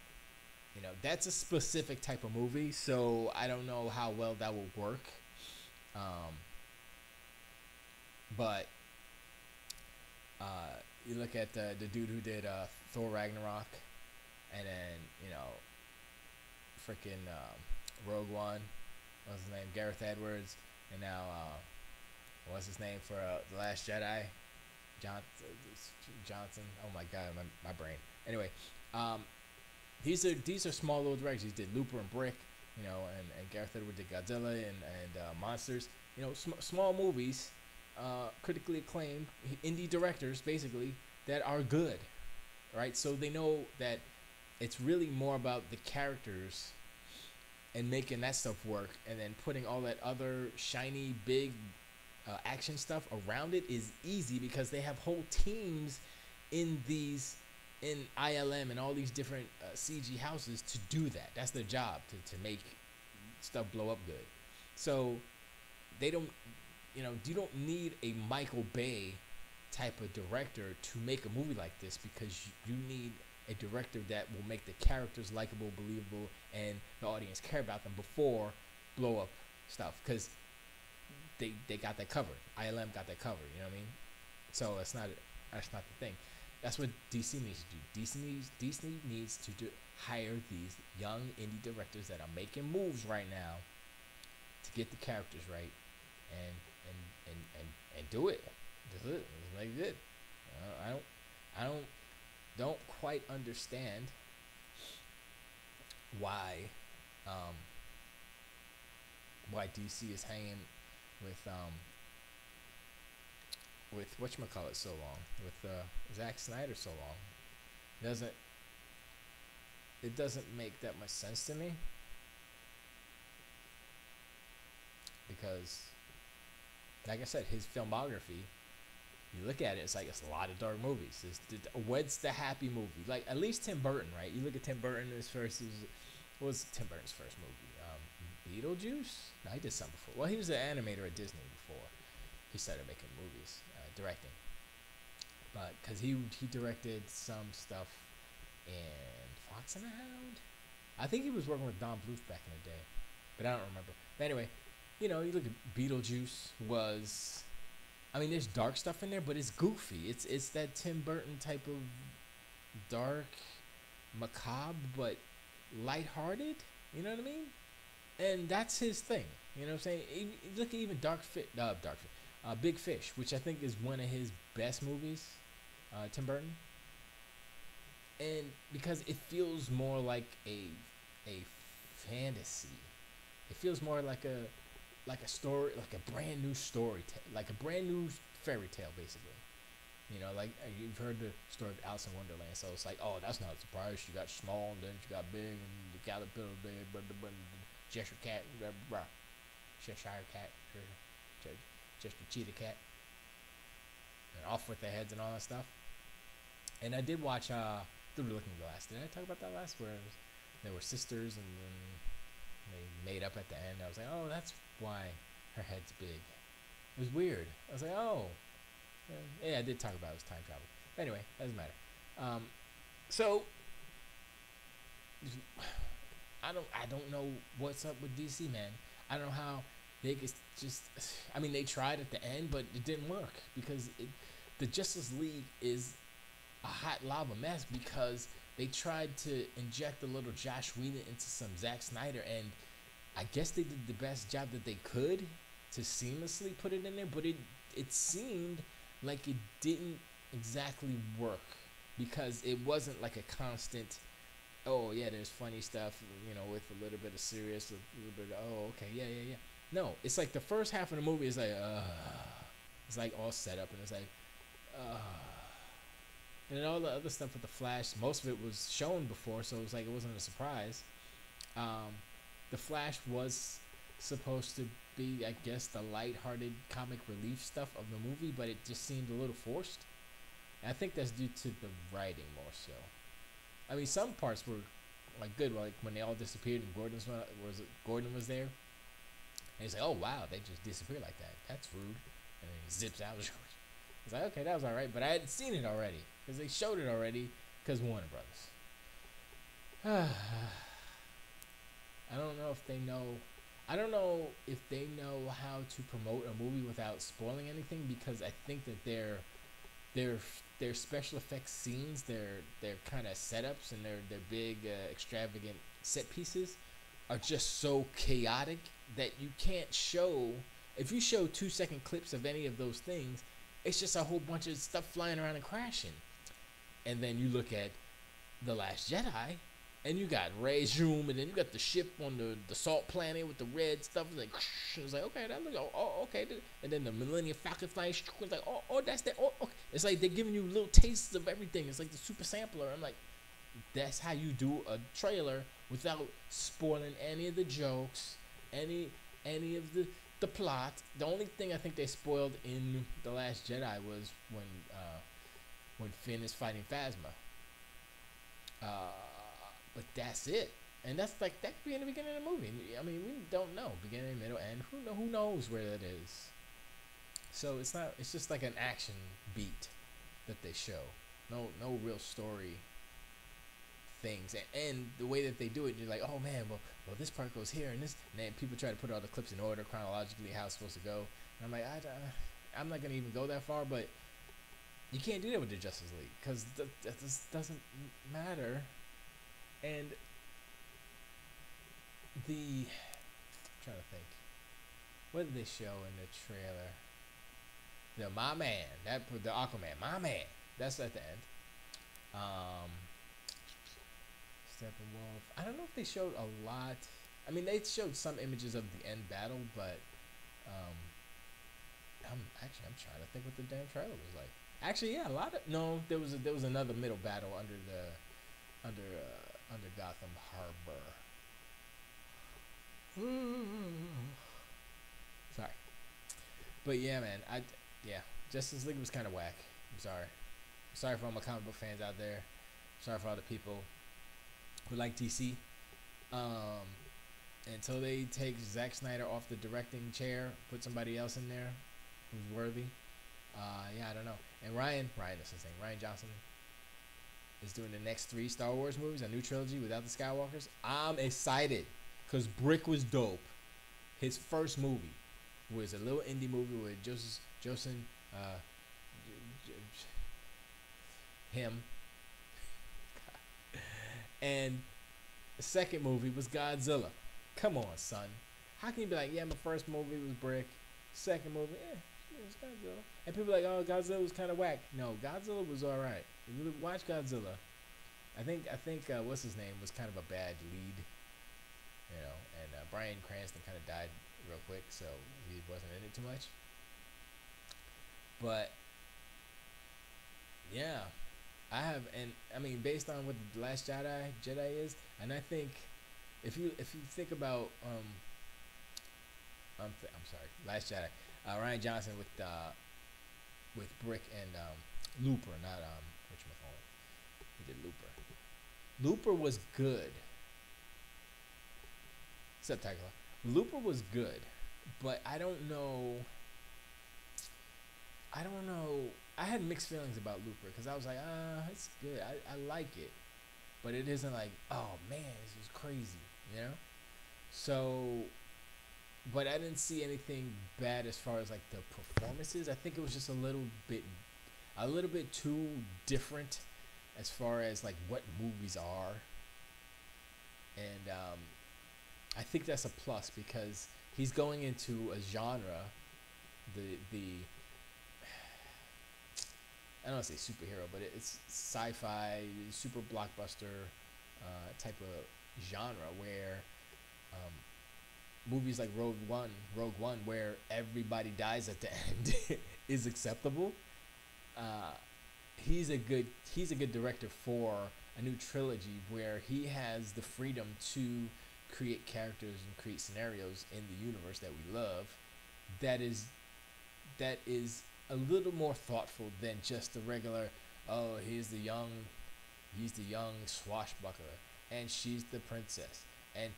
You know, that's a specific type of movie, so I don't know how well that will work. But you look at the dude who did Thor Ragnarok, and then, you know, freaking Rogue One, what's his name, Gareth Edwards, and now what's his name for The Last Jedi, Johnson. Oh my god, my brain. Anyway, these are small little directors. He did Looper and Brick, you know, and Gareth Edwards did Godzilla and Monsters. You know, small movies, critically acclaimed indie directors, basically, that are good, right? So they know that it's really more about the characters and making that stuff work, and then putting all that other shiny, big action stuff around it is easy because they have whole teams in ILM and all these different CG houses to do that. That's their job, to make stuff blow up good. So they don't, you know, you don't need a Michael Bay type of director to make a movie like this, because you need a director that will make the characters likable, believable, and the audience care about them before blow up stuff, because they got that covered. ILM got that covered, you know what I mean? So that's not the thing. That's what DC needs to do. DC needs to hire these young indie directors that are making moves right now to get the characters right, and do it. Just it. Just make it good. I don't quite understand why DC is hanging with with whatchamacallit so long, with Zack Snyder so long. Doesn't it doesn't make that much sense to me, because like I said, his filmography, you look at it, it's like it's a lot of dark movies. What's the happy movie? Like, at least Tim Burton, right? You look at Tim Burton, what was Tim Burton's first movie? Beetlejuice? No, he did something before. Well, he was an animator at Disney before he started making movies, directing. But because he directed some stuff in Fox and the Hound. I think he was working with Don Bluth back in the day, but I don't remember. But anyway, you look at Beetlejuice was. I mean, there's dark stuff in there, but it's goofy. It's that Tim Burton type of dark, macabre, but lighthearted. You know what I mean? And that's his thing. You know what I'm saying? Look at even Big Fish, which I think is one of his best movies, Tim Burton. And because it feels more like a fantasy, it feels more like a story, like a brand new story, like a brand new fairy tale, basically. Like you've heard the story of Alice in Wonderland, so it's like, oh, that's not a surprise. She got small, and then she got big, and the caterpillar there, but Cheshire cat, Cheshire cat, Cheshire cheetah cat, and off with their heads and all that stuff. And I did watch Through the Looking Glass. Did I talk about that last? Where they were sisters, and then they made up at the end. I was like, oh, that's why her head's big. It was weird. I was like, oh. Yeah, I did talk about it was time travel. But anyway, doesn't matter. So I don't know what's up with DC, man. I don't know how they could just. I mean, they tried at the end, but it didn't work because the Justice League is a hot lava mess because they tried to inject a little Josh Whedon into some Zack Snyder, and I guess they did the best job that they could to seamlessly put it in there, but it seemed like it didn't exactly work because it wasn't like a constant, oh yeah, there's funny stuff, with a little bit of serious, a little bit of, oh, okay, yeah. No, it's like the first half of the movie is like, it's like all set up, and it's like, and then all the other stuff with the Flash, most of it was shown before, so it was like it wasn't a surprise. The Flash was supposed to be, I guess, the lighthearted comic relief stuff of the movie, but it just seemed a little forced. And I think that's due to the writing more so. I mean, some parts were like good, like when they all disappeared and Gordon was there. And he's like, oh wow, they just disappeared like that. That's rude. And then he zips out. It's like, okay, that was alright, but I had seen it already because they showed it already because Warner Brothers. I don't know if they know how to promote a movie without spoiling anything, because I think that their special effects scenes, their kind of setups and their big extravagant set pieces are just so chaotic that you can't show. If you show 2-second clips of any of those things, it's just a whole bunch of stuff flying around and crashing. And then you look at The Last Jedi, and you got Rey's room, and then you got the ship on the salt planet with the red stuff. Like, it was like, okay, that looks, okay. And then the Millennium Falcon flying, it's like, that's that. Oh, okay. It's like they're giving you little tastes of everything. It's like the super sampler. I'm like, that's how you do a trailer without spoiling any of the jokes, any of the plot. The only thing I think they spoiled in The Last Jedi was when Finn is fighting Phasma. But that's it, and that's like that could be in the beginning of the movie. I mean, we don't know beginning, middle, end. Who knows where that is? So it's not. It's just like an action beat that they show. No real story things, and the way that they do it, you're like, oh man, well this part goes here, and then people try to put all the clips in order chronologically how it's supposed to go. And I'm like, I'm not gonna even go that far, but you can't do that with the Justice League because that just doesn't matter. And I'm trying to think, what did they show in the trailer? My man, the Aquaman, my man. That's at the end. Steppenwolf. I don't know if they showed a lot. I mean, they showed some images of the end battle, but I'm trying to think what the damn trailer was like. Actually, yeah, a lot of no. There was another middle battle under Gotham Harbor. Sorry, but yeah, man. Justice League was kind of whack. I'm sorry. I'm sorry for all my comic book fans out there. I'm sorry for all the people who like DC. Until they take Zack Snyder off the directing chair, put somebody else in there who's worthy. I don't know. And Ryan is his name. Ryan Johnson is doing the next 3 Star Wars movies, a new trilogy without the Skywalkers. I'm excited because Brick was dope. His first movie was a little indie movie with Josen, him, and the second movie was Godzilla. Come on, son. How can you be like, yeah, my first movie was Brick, second movie, it was Godzilla. And people are like, oh, Godzilla was kind of whack. No, Godzilla was all right. If you watch Godzilla, I think what's his name was kind of a bad lead, and Bryan Cranston kind of died real quick, so he wasn't in it too much. But yeah, I have, and I mean, based on what the Last Jedi is, and I think if you think about I'm sorry, Last Jedi, Ryan Johnson with Brick and Looper, not whatchamacallit. He did Looper. Looper was good. Subtitle. Looper was good, but I don't know. I had mixed feelings about Looper because I was like, it's good. I like it, but it isn't like, oh man, this was crazy, So, but I didn't see anything bad as far as like the performances. I think it was just a little bit too different as far as like what movies are, and I think that's a plus because he's going into a genre, the I don't want to say superhero, but it's sci-fi, super blockbuster type of genre where movies like Rogue One, where everybody dies at the end, is acceptable. He's a good director for a new trilogy where he has the freedom to create characters and create scenarios in the universe that we love. That is a little more thoughtful than just the regular, oh, he's the young swashbuckler, and she's the princess, and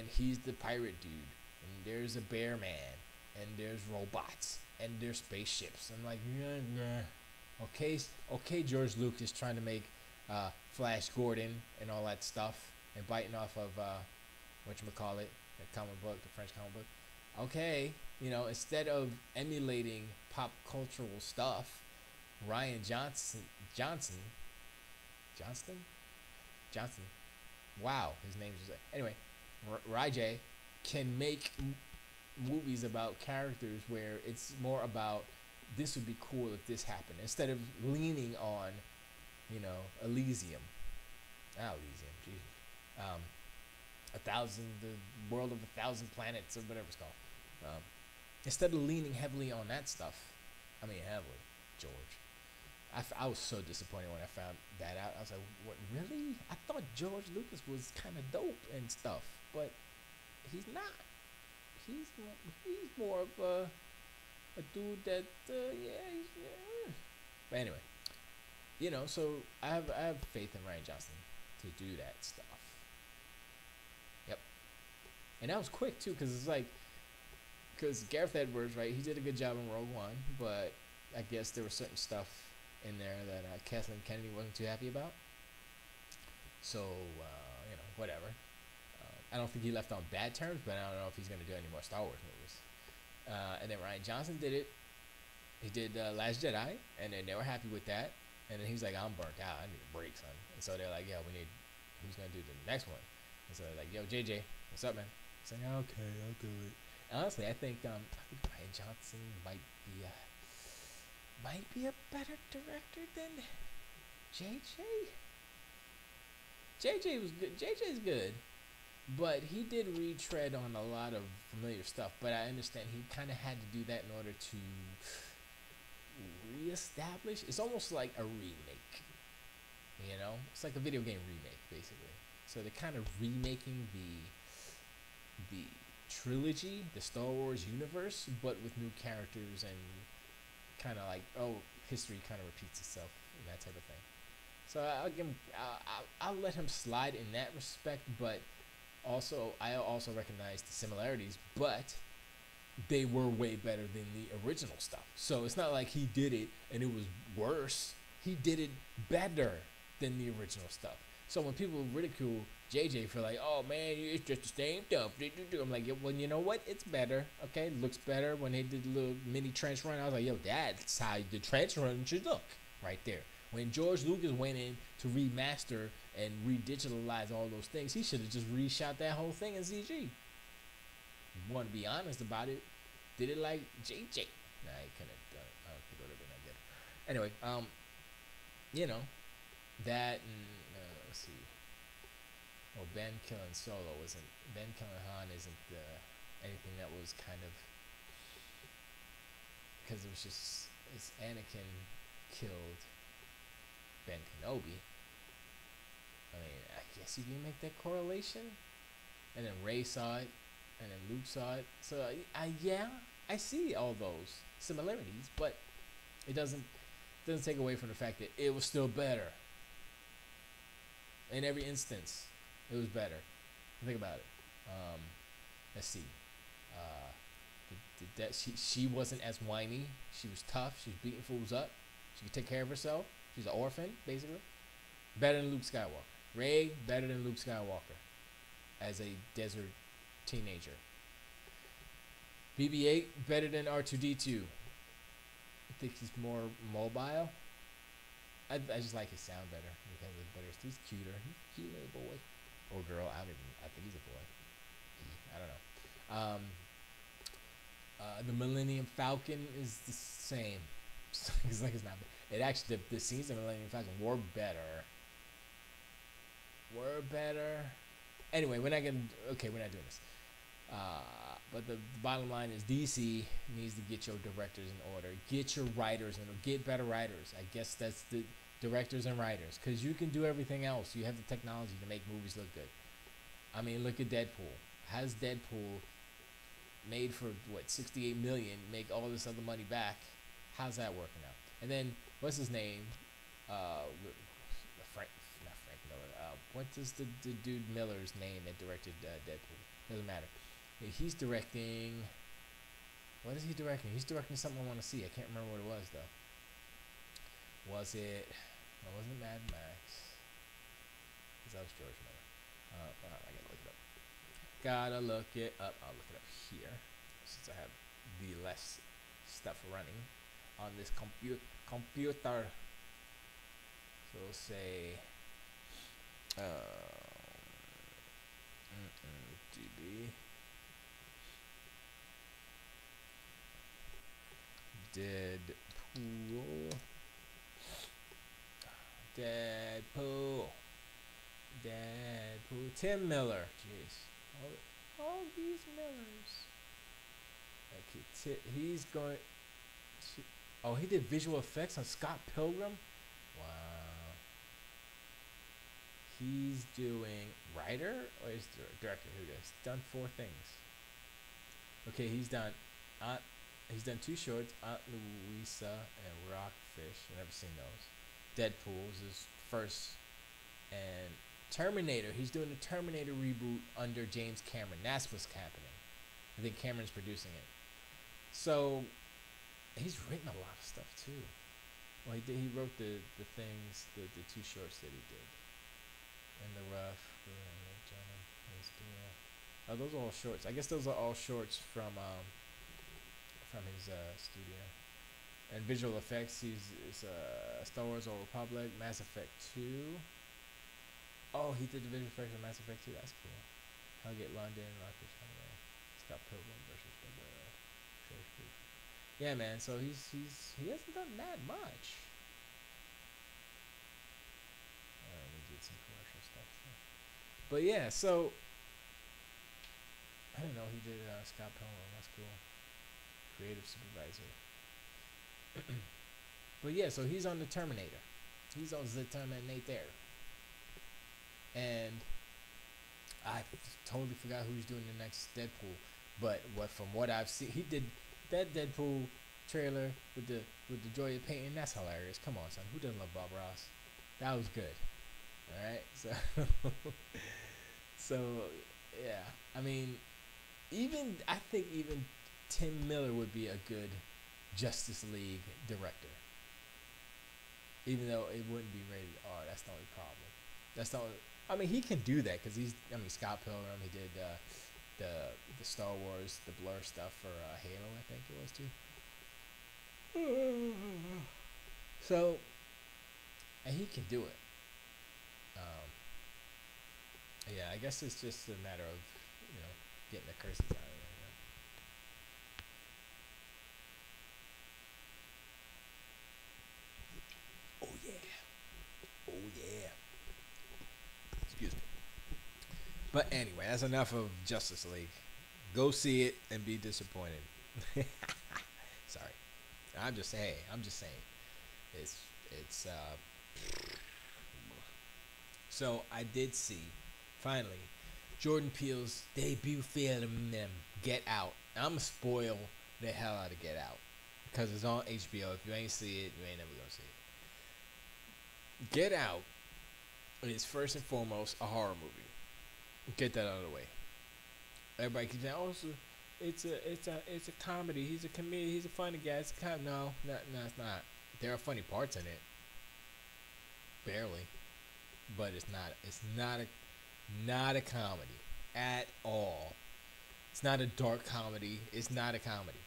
he's the pirate dude, and there's a bear man, and there's robots, and there's spaceships. I'm like, okay, George Lucas trying to make Flash Gordon and all that stuff, and biting off of whatchamacallit, the comic book, the French comic book. Okay, instead of emulating pop cultural stuff, Ryan Johnson. Wow, his name is anyway. Rajay can make movies about characters where it's more about this would be cool if this happened instead of leaning on, Elysium, Jesus, the world of 1,000 planets or whatever it's called. Instead of leaning heavily on that stuff, George. I was so disappointed when I found that out. I was like, what, really? I thought George Lucas was kind of dope and stuff, but he's not. He's more of a dude that, But anyway, so I have faith in Ryan Johnson to do that stuff. Yep. And that was quick, too, because it's like, because Gareth Edwards, right, he did a good job in Rogue One, but I guess there was certain stuff in there that Kathleen Kennedy wasn't too happy about. So, whatever. I don't think he left on bad terms, but I don't know if he's going to do any more Star Wars movies. And then Ryan Johnson did it. He did Last Jedi, and then they were happy with that. And then he was like, I'm burnt out. I need a break, son. And so they're like, yeah, who's going to do the next one? And so they're like, yo, JJ, what's up, man? He's like, okay, I'll do it. Honestly, I think Ryan Johnson might be a better director than JJ. JJ was good. JJ's good, But he did retread on a lot of familiar stuff. But I understand he kind of had to do that in order to reestablish. It's almost like a remake. You know, it's like a video game remake, basically. So they're kind of remaking the trilogy, the Star Wars universe, but with new characters and kind of like, oh, history kind of repeats itself and that type of thing. So I'll give him, I'll let him slide in that respect, but also I also recognize the similarities, but they were way better than the original stuff. So it's not like he did it and it was worse. He did it better than the original stuff. So when people ridicule JJ for like, oh man, it's just the same stuff, I'm like, well, you know what? It's better. Okay, it looks better. When they did the little mini trench run, I was like, yo, that's how the trench run should look right there. When George Lucas went in to remaster and redigitalize all those things, he should have just reshot that whole thing in CG. You want to be honest about it? Did it like JJ? Nah, he couldn't have done it. I don't think it would have been that good. Anyway, you know, that and let's see. Well, Ben killing Solo isn't. Ben killing Han isn't anything that was kind of, because it was just, it's Anakin killed Ben Kenobi. I mean, I guess you can make that correlation. And then Rey saw it, and then Luke saw it. So yeah, I see all those similarities, but it doesn't take away from the fact that it was still better. In every instance, it was better. Think about it. Let's see. She wasn't as whiny. She was tough. She was beating fools up. She could take care of herself. She's an orphan, basically. Better than Luke Skywalker. Rey, better than Luke Skywalker as a desert teenager. BB-8, better than R2-D2. I think he's more mobile. I just like his sound better because it's better. He's cuter. He's a cute little boy or girl. I think he's a boy. I don't know. The Millennium Falcon is the same. It's like it's not. It actually the scenes of Millennium Falcon were better. Anyway, we're not doing this. But the bottom line is DC needs to get your directors in order. Get your writers and get better writers. I guess that's the directors and writers, because you can do everything else. You have the technology to make movies look good. I mean, look at Deadpool. How's Deadpool made for what, 68 million, make all this other money back? How's that working out? And then what's his name? Not Frank Miller. What is the dude Miller's name that directed Deadpool? Doesn't matter. He's directing. What is he directing? He's directing something I want to see. I can't remember what it was though. Was it? No, it wasn't Mad Max. Because that was George Miller. I gotta look it up. Gotta look it up. I'll look it up here since I have the less stuff running on this computer. So we'll say. DB. Deadpool. Tim Miller. Jeez. All these Millers. Okay, he's going. Oh, he did visual effects on Scott Pilgrim. Wow. He's doing writer or is director? Here we go. He's done 4 things. Okay, he's done 2 shorts, Aunt Louisa and Rockfish. I've never seen those. Deadpool is his first, and Terminator. He's doing the Terminator reboot under James Cameron. That's what's happening. I think Cameron's producing it. So he's written a lot of stuff too. Well, he wrote the things, the 2 shorts that he did. In the Rough. Oh, those are all shorts. I guess those are all shorts from his studio. And visual effects, he's Star Wars Old Republic, Mass Effect 2. Oh, he did the visual effects of Mass Effect 2. That's cool. Hellgate London, Rockfish Highway, Scott Pilgrim versus yeah, man. So he hasn't done that much. We did some commercial stuff. But yeah, so I didn't know he did Scott Pilgrim. That's cool. Creative supervisor. But yeah, so he's on the Terminator. He's on the Terminator. And I totally forgot who he's doing the next Deadpool. But from what I've seen, he did that Deadpool trailer with the joy of painting. That's hilarious. Come on, son. Who doesn't love Bob Ross? That was good. All right. So yeah. I mean, I think even Tim Miller would be a good Justice League director. Even though it wouldn't be rated R, that's the only problem. That's the only. I mean, he can do that because Scott Pilgrim. He did the Star Wars, the Blur stuff for Halo, I think it was too. So, and he can do it. Yeah, I guess it's just a matter of getting the curses out of there. Oh yeah. Excuse me. But anyway, that's enough of Justice League. Go see it and be disappointed. Sorry. I'm just saying. It's So I did see finally Jordan Peele's debut film, Get Out. I'm gonna spoil the hell out of Get Out because it's on HBO. If you ain't see it, you ain't never gonna see it. Get Out is first and foremost a horror movie. Get that out of the way. Everybody keeps saying, "Oh, it's a comedy. He's a comedian. He's a funny guy." It's a no, it's not. There are funny parts in it, barely, but it's not. It's not a comedy at all. It's not a dark comedy. It's not a comedy.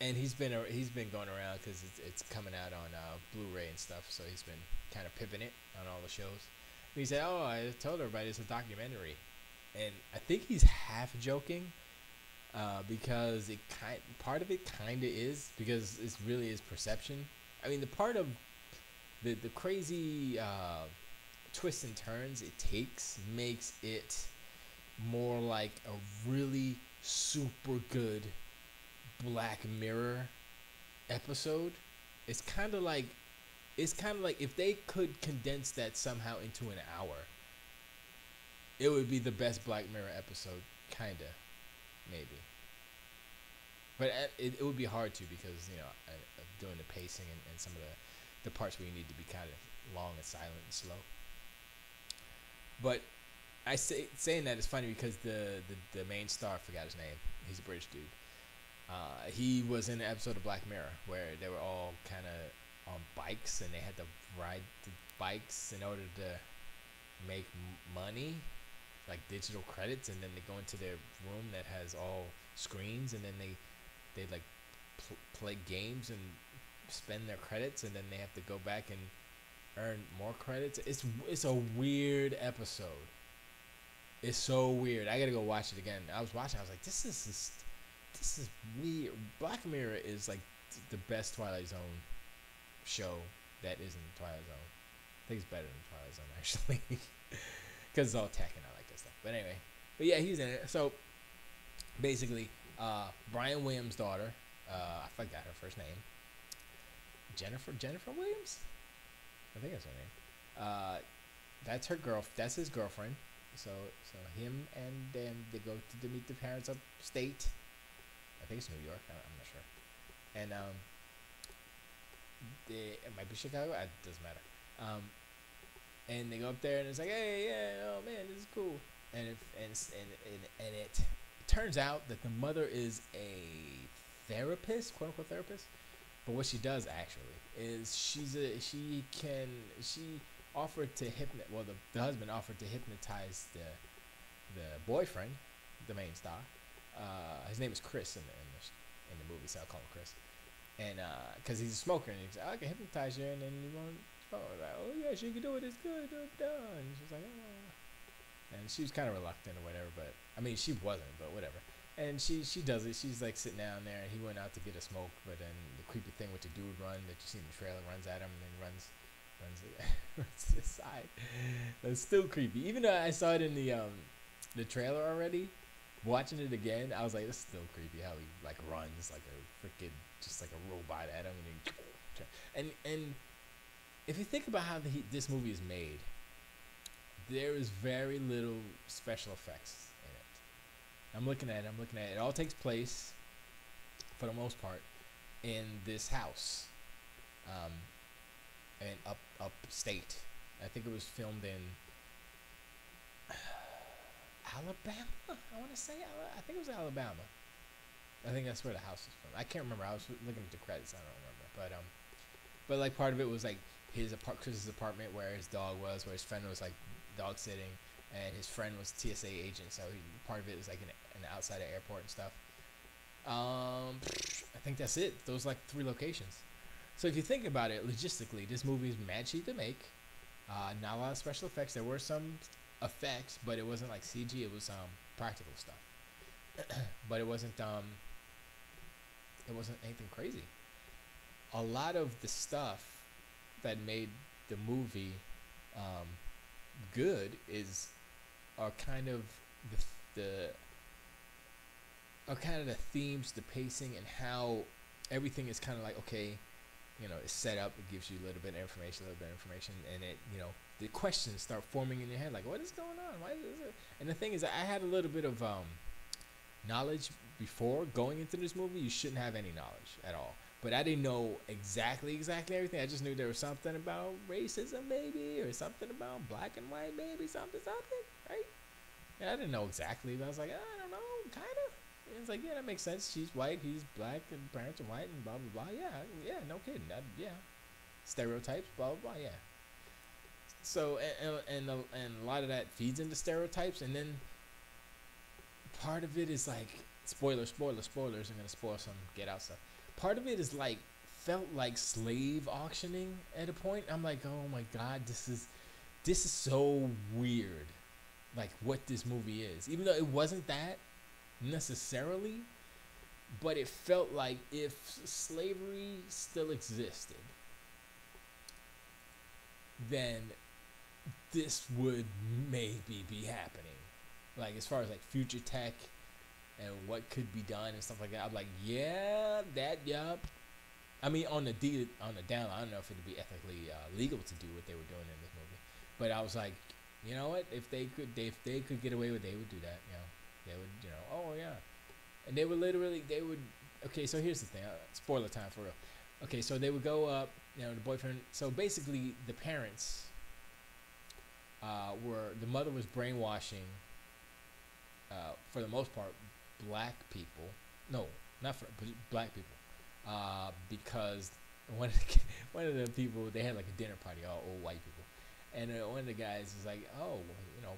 And he's been going around because it's coming out on Blu-ray and stuff. So he's been kind of pimping it on all the shows. And he said, "Oh, I told everybody it's a documentary," and I think he's half joking because part of it kind of is because it really is perception. I mean, the part of the crazy twists and turns it takes makes it more like a really super good Black Mirror episode. It's kind of like if they could condense that somehow into an hour, it would be the best Black Mirror episode, kinda, maybe. But it would be hard to because of doing the pacing and some of the parts where you need to be kind of long and silent and slow. But saying that is funny because the main star, I forgot his name. He's a British dude. He was in an episode of Black Mirror where they were all kind of on bikes and they had to ride the bikes in order to make money, like digital credits, and then they go into their room that has all screens, and then they like play games and spend their credits, and then they have to go back and earn more credits. It's a weird episode. It's so weird. I gotta go watch it again. I was watching. I was like, this is weird. Black Mirror is like the best Twilight Zone show that isn't Twilight Zone. I think it's better than Twilight Zone actually, because it's all tech and I like that stuff. But anyway, yeah, he's in it. So basically, Brian Williams' daughter, I forgot her first name. Jennifer Williams, I think that's her name. That's his girlfriend. So him and then they go to meet the parents upstate. I think it's New York. I'm not sure. And it might be Chicago. It doesn't matter. And they go up there and it's like, hey, yeah, oh man, this is cool. And it turns out that the mother is a therapist, quote unquote therapist. But what she does actually is she offered to the husband offered to hypnotize the boyfriend, the main star. His name is Chris in the movie, so I'll call him Chris. And because he's a smoker, and he's like, I can hypnotize you, and then you want, like, oh yeah, she can do it. It's good, done. And she's like, oh, and she was kind of reluctant or whatever, but I mean, she wasn't, but whatever. And she does it. She's like sitting down there, and he went out to get a smoke, but then the creepy thing with the dude that you see in the trailer runs at him, and then runs to the side. That's still creepy, even though I saw it in the the trailer already. Watching it again, I was like, "It's still creepy how he like runs like a freaking just like a robot at him." And if you think about how this movie is made, there is very little special effects in it. I'm looking at it. It all takes place, for the most part, in this house, and upstate. I think it was filmed in Alabama. I want to say I think it was Alabama. I think that's where the house is from. I can't remember. I was looking at the credits. I don't remember. But like part of it was like Chris's apartment where his dog was, where his friend was like dog sitting, and his friend was TSA agent. So part of it was like an outside of airport and stuff. I think that's it. Those like 3 locations. So if you think about it logistically, this movie is mad cheap to make. Not a lot of special effects. There were some effects, but it wasn't like CG. It was practical stuff. But it wasn't anything crazy. A lot of the stuff that made the movie good are kind of the themes, the pacing, and how everything is kind of like, okay, it's set up. It gives you a little bit of information, and it, the questions start forming in your head, like, what is going on? Why is it? And the thing is, I had a little bit of knowledge before going into this movie. You shouldn't have any knowledge at all, but I didn't know exactly everything. I just knew there was something about racism, maybe, or something about black and white, maybe something, right? And I didn't know exactly, but I was like, I don't know, kind of. It's like, yeah, that makes sense. She's white, he's black, and parents are white, and blah blah blah. Yeah, no kidding. Yeah, stereotypes, blah blah blah. Yeah. So and a lot of that feeds into stereotypes, and then part of it is like spoilers. I'm gonna spoil some Get Out stuff. Part of it is like felt like slave auctioning at a point. I'm like, oh my god, this is so weird. Like what this movie is, even though it wasn't that necessarily, but it felt like if slavery still existed, then this would maybe be happening. Like as far as like future tech and what could be done and stuff like that, I'm like, yeah. I mean, on the down, I don't know if it'd be ethically legal to do what they were doing in this movie, but I was like, you know what? If they could get away with, they would do that. They would, oh yeah, and they would. Okay, so here's the thing. Spoiler time for real. Okay, so they would go up, the boyfriend. So basically, the parents the mother was brainwashing, for the most part, black people. No, not for black people, because one of the people, they had like a dinner party, all old white people. And one of the guys is like, oh,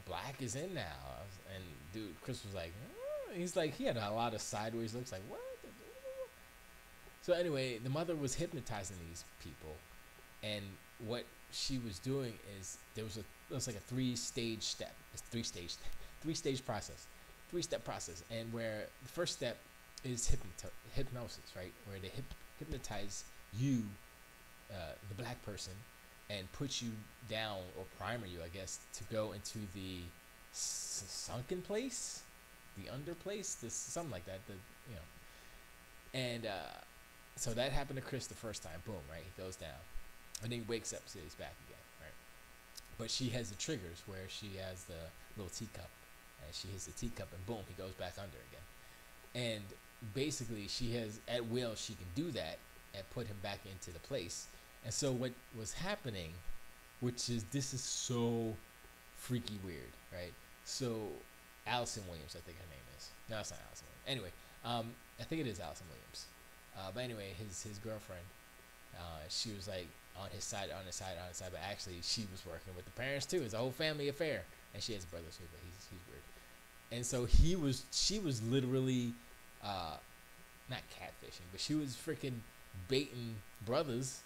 black is in now. And dude, Chris was like, he's like, he had a lot of sideways looks, like, what? So anyway, the mother was hypnotizing these people, and what she was doing is there was like a three-step process, and where the first step is hypnosis, right? Where they hypnotize you, the black person, and put you down, or primer you, I guess, to go into the sunken place, the under place, something like that. And so that happened to Chris the first time. Boom, right? He goes down, and then he wakes up, so he's back again, right? But she has the triggers where she has the little teacup, and she hits the teacup, and boom, he goes back under again. And basically, she has at will, she can do that and put him back into the place. And so what was happening, this is so freaky weird, right? So Allison Williams, I think her name is. No, it's not Allison Williams. Anyway, I think it is Allison Williams. But anyway, his girlfriend, she was like on his side, but actually she was working with the parents too. It's a whole family affair, and she has a brother too, but he's weird. And so she was literally, not catfishing, but she was freaking baiting brothers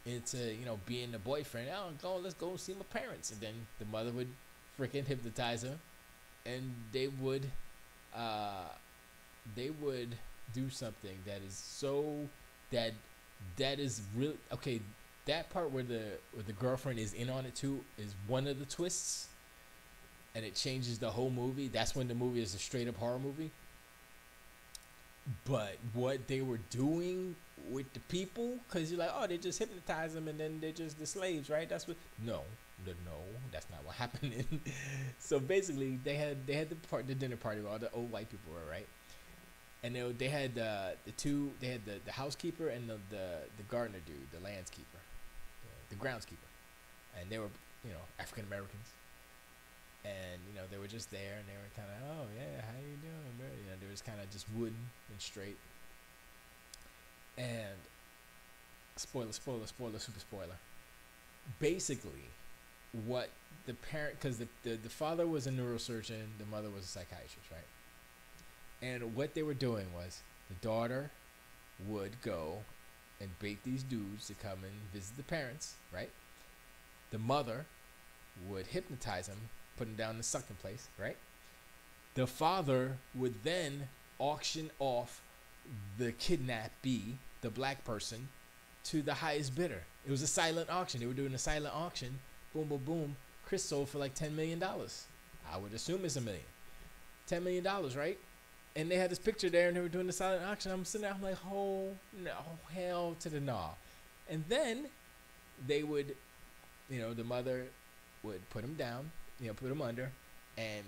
into being the boyfriend. Let's go see my parents, and then the mother would freaking hypnotize her, and they would do something that is so that is really okay. That part where the girlfriend is in on it too is one of the twists, and it changes the whole movie. That's when the movie is a straight up horror movie. But what they were doing with the people, because you're like, oh, they just hypnotize them and then they're just the slaves, right? That's what. No, that's not what happened. So basically, they had the dinner party where all the old white people were, right? And they had the housekeeper and the gardener dude, the landskeeper, the groundskeeper, and they were African Americans. And they were just there, and they were kind of, oh yeah, how you doing, bro? They was kind of just wooden and straight. And spoiler, super spoiler. Basically, what the parent, because the father was a neurosurgeon, the mother was a psychiatrist, right? And what they were doing was the daughter would go and bait these dudes to come and visit the parents, right? The mother would hypnotize them, put him down in the sucking place, right? The father would then auction off the kidnappee, the black person, to the highest bidder. It was a silent auction. They were doing a silent auction. Boom, boom, boom. Chris sold for like $10 million. I would assume it's $1 million. $10 million, right? And they had this picture there, and they were doing the silent auction. I'm sitting there, I'm like, oh, no, hell to the gnaw. And then they would, the mother would put him down, put him under, and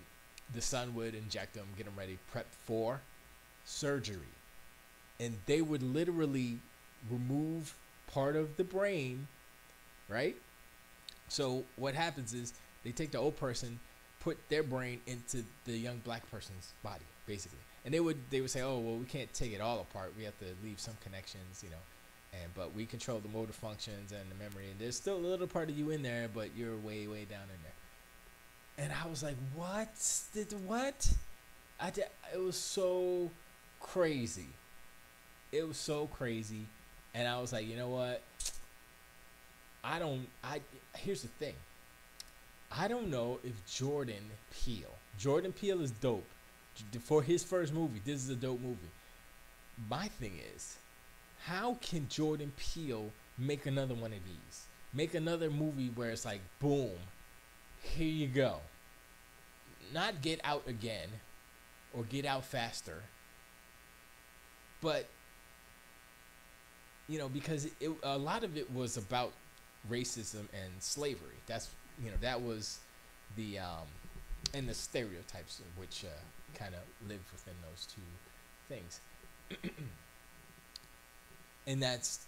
the son would inject him, get him ready, prep for surgery. And they would literally remove part of the brain, right? So what happens is they take the old person, put their brain into the young black person's body, basically. And they would say, oh, well, we can't take it all apart. We have to leave some connections, but we control the motor functions and the memory. And there's still a little part of you in there, but you're way, way down in there. And I was like, what? What? It was so crazy. It was so crazy. And I was like, you know what? Here's the thing. I don't know if Jordan Peele is dope. For his first movie, this is a dope movie. My thing is, how can Jordan Peele make another one of these? Make another movie where it's like, boom, here you go. Not Get Out again or Get Out Faster. But, because a lot of it was about racism and slavery. That was the, and the stereotypes which kind of live within those two things. And that's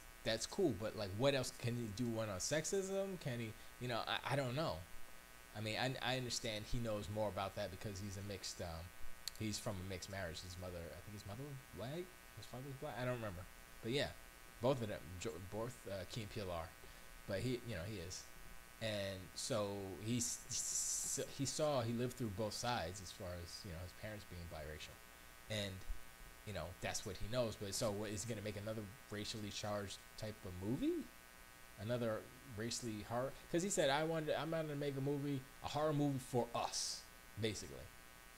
cool, but like, what else can he do? One on sexism? Can he, I don't know. I mean, I understand he knows more about that because he's he's from a mixed marriage. His mother was black, his father was black. I don't remember, but yeah, both of them, both Key and Peele are, but he is, and so he lived through both sides as far as his parents being biracial, and that's what he knows. But so what is he gonna make another racially charged type of movie? Another racially horror? Because he said, I'm gonna make a horror movie for us, basically,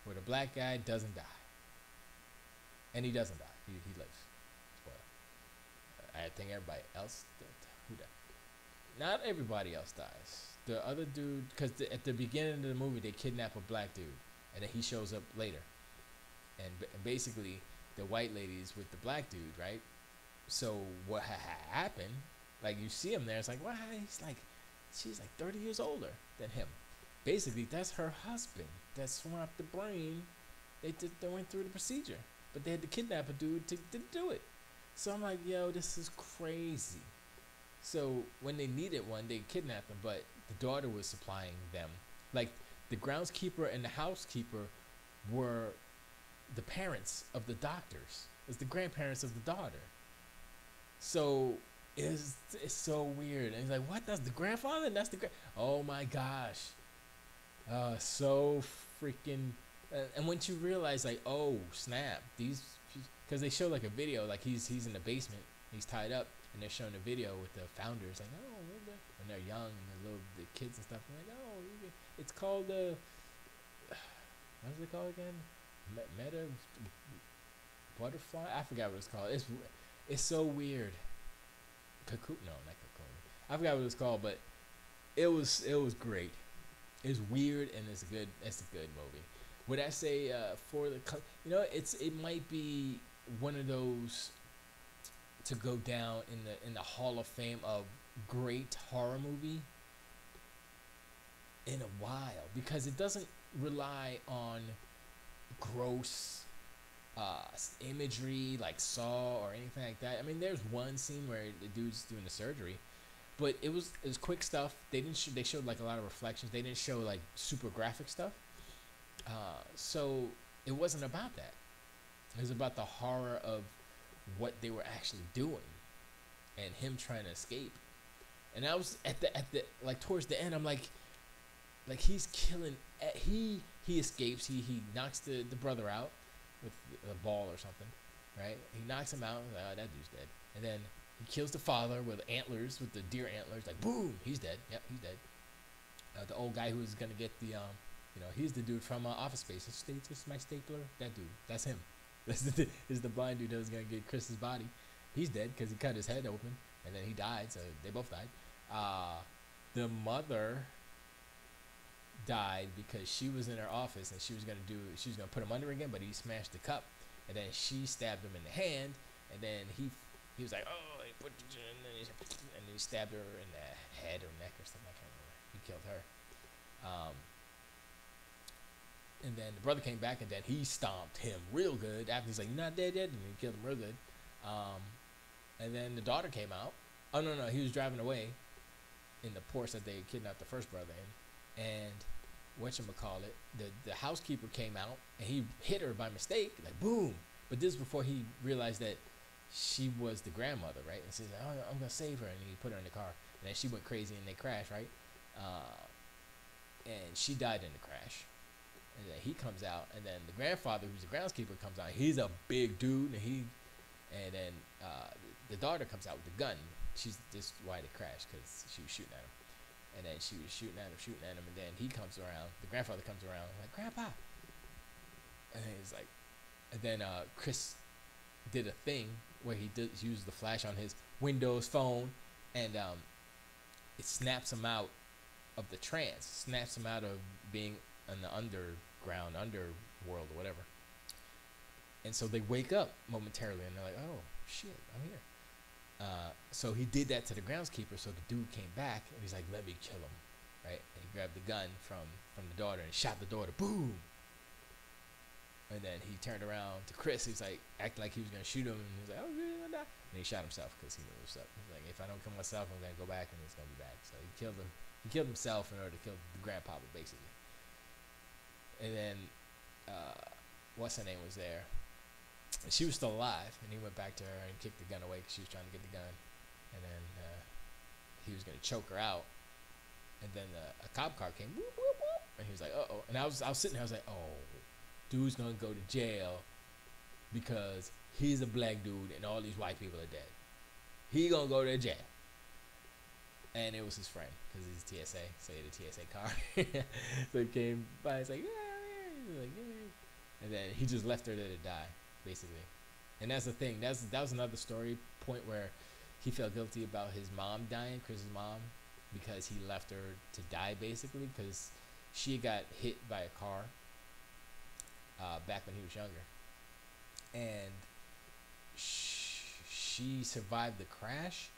where the black guy doesn't die, and he doesn't die. He lives. Spoiler. I think everybody else who died. Not everybody else dies. The other dude, because at the beginning of the movie they kidnap a black dude, and then he shows up later, and basically the white lady's with the black dude, right? So what happened? Like, you see him there, it's like, wow, she's like 30 years older than him. Basically, that's her husband that swapped the brain. They went through the procedure, but they had to kidnap a dude to do it. So I'm like, yo, this is crazy. So when they needed one, they kidnapped him, but the daughter was supplying them. Like, the groundskeeper and the housekeeper were the parents of the doctors. It's the grandparents of the daughter. So it's so weird. And he's like, what? That's the grandfather? And that's the oh my gosh. So freaking. And once you realize, like, oh snap, because they show like a video, like he's in the basement, he's tied up, and they're showing a video with the founders, like, oh, and they're young and the kids and stuff. And like, oh, it's called what's it called again? Meta butterfly? I forgot what it's called. It's so weird. No, not cocoon. I forgot what it was called, but it was great. It's weird and it's good. It's a good movie. Would I say for the it might be one of those to go down in the Hall of Fame of great horror movie in a while, because it doesn't rely on gross imagery like Saw or anything like that. I mean, there's one scene where the dude's doing the surgery, but it was quick stuff. They didn't they showed like a lot of reflections. They didn't show like super graphic stuff. So it wasn't about that. It was about the horror of what they were actually doing and him trying to escape. And I was at the like towards the end, I'm like he's killing. He escapes. He knocks the brother out with a ball or something, right? He knocks him out. Like, oh, that dude's dead. And then he kills the father with antlers, with the deer antlers. Like, boom, he's dead. Yep, he's dead. The old guy who's gonna get the he's the dude from Office Space. This is my stapler. That dude. That's him. This is the blind dude that was gonna get Chris's body. He's dead because he cut his head open, and then he died. So they both died. The mother died because she was in her office and she was gonna put him under again, but he smashed the cup, and then she stabbed him in the hand, and then he was like, oh, he put it in, and then he stabbed her in the head or neck or something. I can't remember. He killed her. And then the brother came back, and then he stomped him real good. After he's like, you're not dead yet, and he killed him real good. And then the daughter came out. Oh no, he was driving away in the Porsche that they kidnapped the first brother in, and whatchamacallit, the housekeeper came out and he hit her by mistake, like boom. But this is before he realized that she was the grandmother, right? And she's like, oh, I'm gonna save her, and he put her in the car, and then she went crazy and they crashed, right? And she died in the crash. And then he comes out, and then the grandfather, who's the groundskeeper, comes out. He's a big dude, and then the daughter comes out with the gun. This is why they crashed, because she was shooting at him. And then she was shooting at him, and then he comes around. The grandfather comes around, like, Grandpa. And he's like, and then Chris did a thing where he used the flash on his Windows phone, and it snaps him out of the trance, snaps him out of being in the underworld or whatever. And so they wake up momentarily, and they're like, oh, shit, I'm here. So he did that to the groundskeeper, so the dude came back, and he's like, let me kill him, right? And he grabbed the gun from the daughter and shot the daughter, boom! And then he turned around to Chris, he's like, acting like he was going to shoot him, and he's like, oh, you're going to die. And he shot himself, because he knew what was up. He's like, if I don't kill myself, I'm going to go back, and it's going to be bad. So he killed him. He killed himself in order to kill the grandpapa, basically. And then, what's her name was there? And she was still alive, and he went back to her and kicked the gun away because she was trying to get the gun. And then he was going to choke her out. And then a cop car came, whoop, whoop, whoop, and he was like, uh-oh. And I was sitting there, I was like, oh, dude's going to go to jail because he's a black dude and all these white people are dead. He going to go to jail. And it was his friend, because he's TSA, so he had a TSA car. So he came by, he's like, yeah. He's like, yeah. And then he just left her there to die, basically. And that's the thing. That was another story point where he felt guilty about his mom dying, Chris's mom, because he left her to die, basically, because she got hit by a car back when he was younger. And she survived the crash,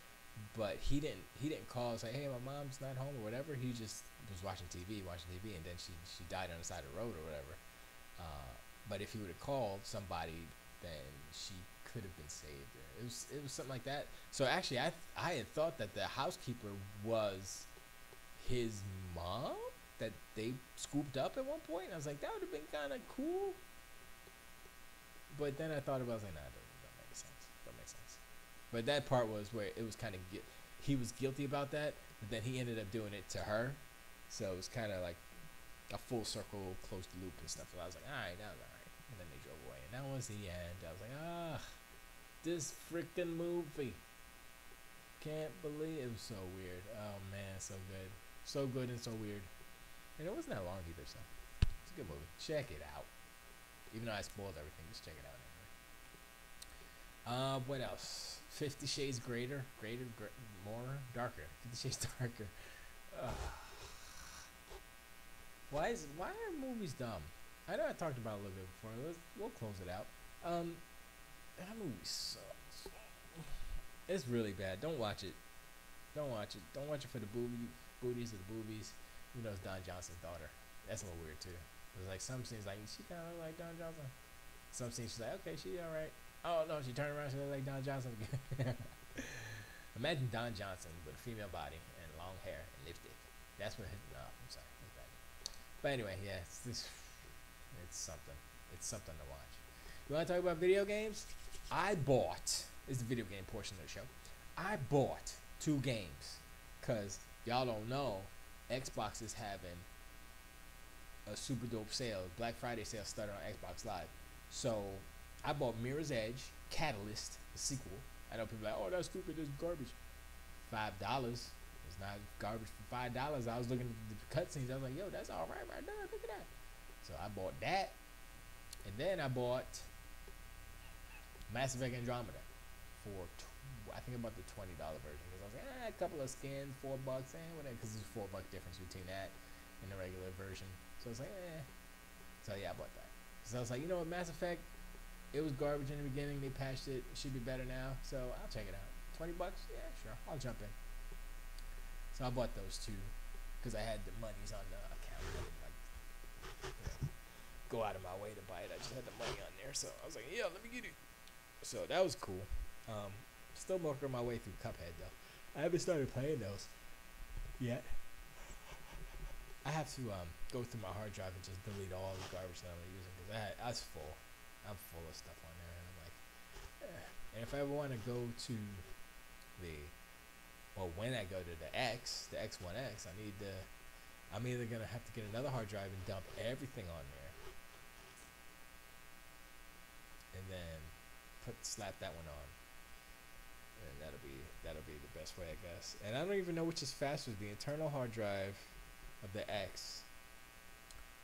but he didn't call and say, hey, my mom's not home or whatever. He just was watching TV, and then she died on the side of the road or whatever. But if he would have called somebody, then she could have been saved. It was something like that. So actually, I had thought that the housekeeper was his mom that they scooped up at one point. I was like, that would have been kind of cool. But then I thought about it, I was like, nah, don't make sense. Don't make sense. But that part was where it was kind of he was guilty about that, but then he ended up doing it to her. So it was kind of like a full circle, closed loop and stuff. So I was like, all right, that was all right. And then they drove away, and that was the end. I was like, this freaking movie. Can't believe it was so weird. Oh man, so good, so good and so weird. And it wasn't that long either, so it's a good movie. Check it out. Even though I spoiled everything, just check it out anyway. What else? 50 Shades Greater, more, darker. 50 Shades Darker. Why are movies dumb? I know I talked about it a little bit before. We'll close it out. That movie sucks. It's really bad. Don't watch it. Don't watch it. Don't watch it for the booties of the boobies. You know, it's Don Johnson's daughter. That's a little weird too. There's like some scenes like she kind of look like Don Johnson. Some scenes she's like, okay, she all right. Oh no, she turned around, she look like Don Johnson again. Imagine Don Johnson with a female body and long hair and lipstick. That's what. No, I'm sorry. That's bad. But anyway, yeah, it's something. It's something to watch. You want to talk about video games? I bought. This is the video game portion of the show. I bought 2 games because y'all don't know, Xbox is having a super dope sale. Black Friday sale started on Xbox Live. So I bought Mirror's Edge Catalyst, the sequel. I know people are like, oh, that's stupid, it's garbage. $5. It's not garbage for $5. I was looking at the cutscenes. I was like, yo, that's all right there. Look at that. So I bought that. And then I bought Mass Effect Andromeda for I think about the $20 version, because I was like, a couple of skins, $4, whatever, because there's a $4 difference between that and the regular version. So I was like, So yeah, I bought that. So I was like, you know what, Mass Effect, it was garbage in the beginning. They patched it. It should be better now. So I'll check it out. $20? Yeah, sure. I'll jump in. So I bought those 2 because I had the monies on the account. I didn't, like, go out of my way to buy it. I just had the money on there. So I was like, yeah, let me get it. So that was cool. Still working my way through Cuphead though. I haven't started playing those yet. I have to go through my hard drive and just delete all the garbage that I'm using, because I was full. I'm full of stuff on there, and I'm like, And if I ever want to go to when I go to the X1X, I'm either gonna have to get another hard drive and dump everything on there, and then slap that one on. And that'll be the best way, I guess. And I don't even know which is faster, the internal hard drive of the X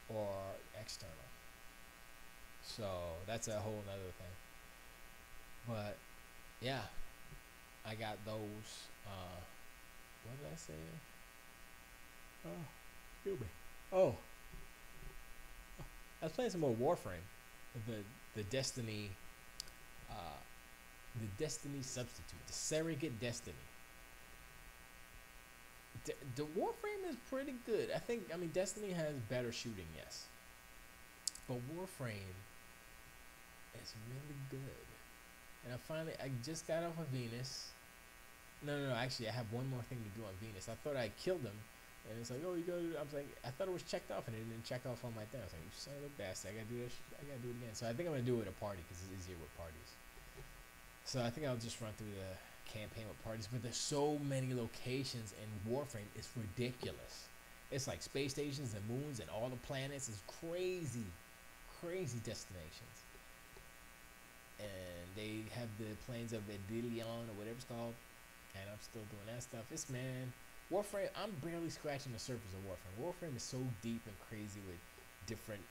or external. So that's a whole nother thing. But yeah, I got those. What did I say? Oh, excuse me. Oh, I was playing some more Warframe, the Destiny. The Destiny substitute, the surrogate Destiny. The Warframe is pretty good. I mean, Destiny has better shooting, yes. But Warframe is really good. And I just got off of Venus. No, actually, I have one more thing to do on Venus. I thought I killed him. And it's like, oh, you go. I was like, I thought it was checked off, and it didn't check off on my thing. I was like, you son of a bastard, I gotta do this. I gotta do it again. So I think I'm gonna do it at a party, because it's easier with parties. So I think I'll just run through the campaign with parties. But there's so many locations in Warframe, it's ridiculous. It's like space stations and moons and all the planets. It's crazy destinations. And they have the plains of Edilion or whatever it's called. And I'm still doing that stuff. Warframe, I'm barely scratching the surface of Warframe. Warframe is so deep and crazy with different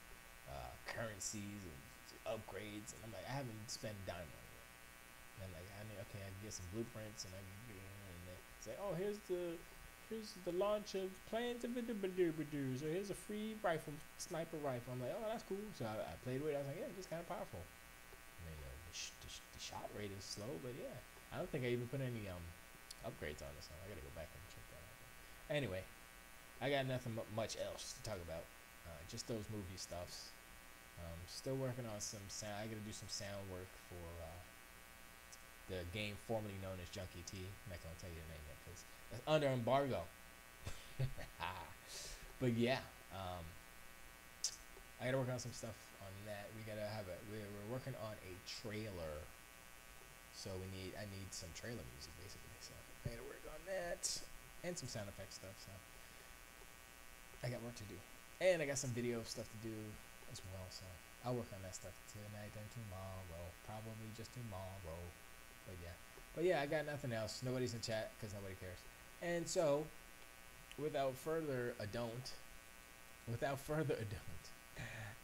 currencies and upgrades. And I'm like, I haven't spent a dime on it. And I'm like, I can get some blueprints, and I can get in and say, oh, here's the launch of planes of Bidoo, so here's a free sniper rifle. I'm like, oh, that's cool. So I played with it. I was like, yeah, it's kind of powerful. I mean, the shot rate is slow, but yeah, I don't think I even put any upgrades on this one. I gotta go back and check that out. Anyway, I got nothing much else to talk about. Just those movie stuffs. Still working on some sound. I gotta do some sound work for the game formerly known as Junkie T. I'm not gonna tell you the name yet because that's under embargo. But yeah, I gotta work on some stuff on that. We're working on a trailer, so I need some trailer music basically. So I gotta work on that and some sound effect stuff. So I got work to do, and I got some video stuff to do as well. So I'll work on that stuff tonight and tomorrow, probably just tomorrow. But yeah, I got nothing else. Nobody's in chat because nobody cares. And so, without further ado,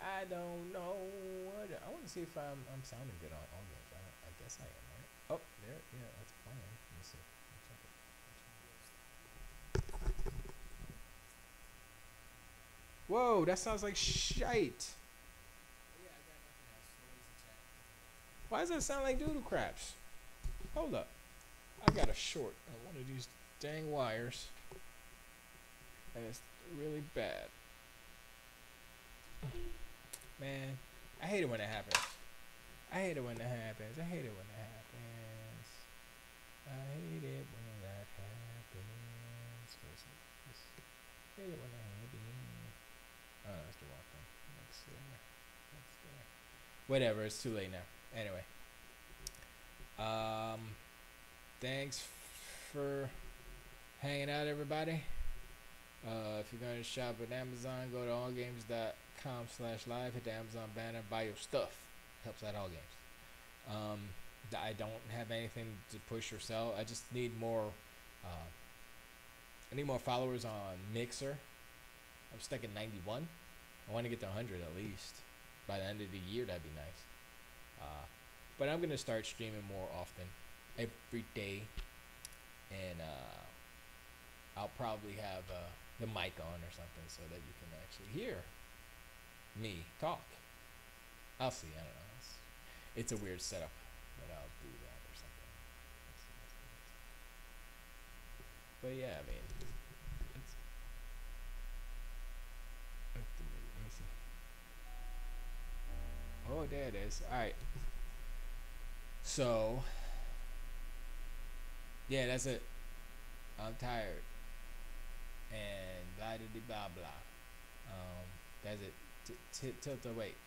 I don't know what I want to see if I'm sounding good on all games. I guess I am, right? Oh, there, yeah, that's fine. Let me see. Check it. Whoa, that sounds like shite. Why does that sound like doodle craps? Hold up. I got a short on one of these dang wires. And it's really bad. Man, I hate it when it happens. I hate it when that happens. I hate it when that happens. I hate it when that happens. I hate it when that happens. Oh, that's the wrong thing. Next there. Next there. Whatever, it's too late now. Anyway. Thanks for hanging out, everybody. If you're going to shop at Amazon, go to allgames.com/live. Hit the Amazon banner, buy your stuff. Helps out All Games. I don't have anything to push or sell. I just need more. I need more followers on Mixer. I'm stuck at 91. I want to get to 100 at least by the end of the year. That'd be nice. But I'm gonna start streaming more often, every day, and I'll probably have the mic on or something so that you can actually hear me talk. I'll see. I don't know. It's a weird setup, but I'll do that or something. But yeah, I mean, let me see. Oh, there it is. All right. So, yeah, that's it. I'm tired. And blah blah blah blah. That's it. Tilt the weight.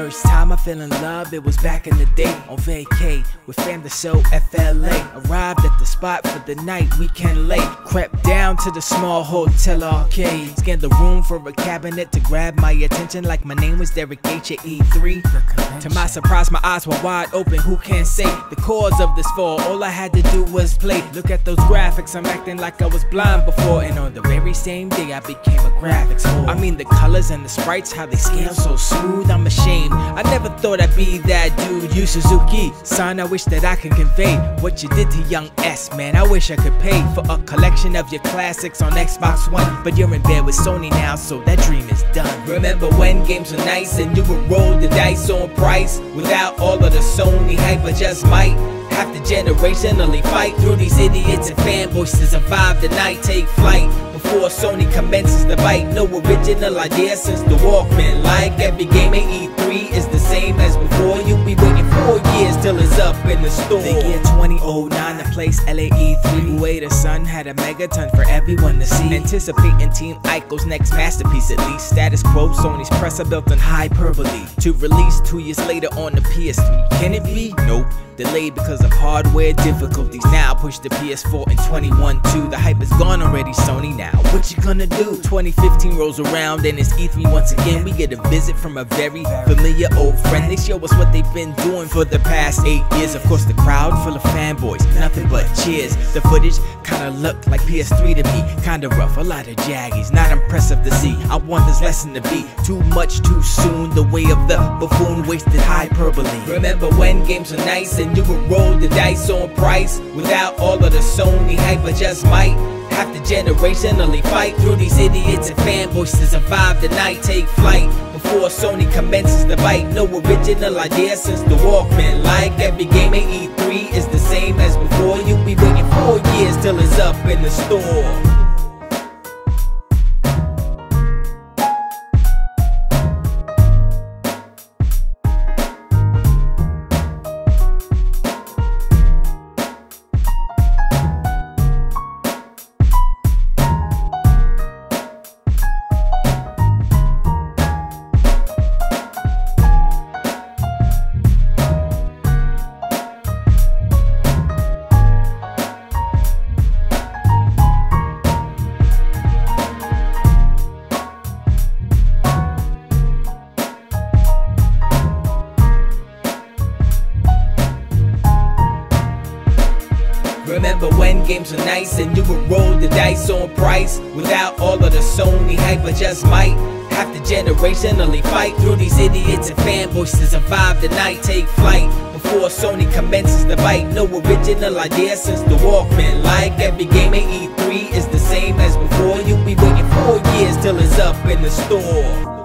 First time I fell in love, it was back in the day on vacay with fam the show FLA. Arrived at the spot for the night, weekend late. Crept down to the small hotel arcade. Scanned the room for a cabinet to grab my attention like my name was Derek H at E3. To my surprise, my eyes were wide open, who can say the cause of this fall? All I had to do was play. Look at those graphics, I'm acting like I was blind before. And on the very same day I became a graphics whore. I mean the colors and the sprites, how they scale so smooth, I'm ashamed. I never thought I'd be that dude. You Suzuki, son, I wish that I could convey what you did to young S, man. I wish I could pay for a collection of your classics on Xbox One. But you're in bed with Sony now, so that dream is done. Remember when games were nice and you would roll the dice on price without all of the Sony hype? I just might have to generationally fight through these idiots and fanboys to survive the night. Take flight before Sony commences to bite. No original idea since the Walkman. Like every game at E3 is the same as before. You'll be waiting 4 years till it's up in the store. The year 2009, the place LAE3. Wait, the sun had a megaton for everyone to see. Anticipating Team Ico's next masterpiece, at least. Status quo, Sony's presser built on hyperbole to release 2 years later on the PS3. Can it be? Nope. Delayed because of hardware difficulties. Now push the PS4 in 21-2. The hype is gone already, Sony. Now what you gonna do? 2015 rolls around and it's E3 once again. We get a visit from a very familiar old friend. They show us what they've been doing for the past 8 years. Of course the crowd full of fanboys, nothing but cheers. The footage kinda looked like PS3 to me, kinda rough, a lot of jaggies, not impressive to see. I want this lesson to be too much too soon. The way of the buffoon, wasted hyperbole. Remember when games were nice and you would roll the dice on price without all of the Sony hype? I just might have to generationally fight through these idiots and fanboys to survive the night. Take flight before Sony commences to bite. No original idea since the Walkman. Like every game at E3 is the same as before. You'll be waiting 4 years till it's up in the store. Remember when games were nice and you would roll the dice on price without all of the Sony hype? I just might have to generationally fight through these idiots and fanboys to survive the night. Take flight before Sony commences to bite. No original idea since the Walkman. Like every game at E3 is the same as before. You'll be waiting 4 years till it's up in the store.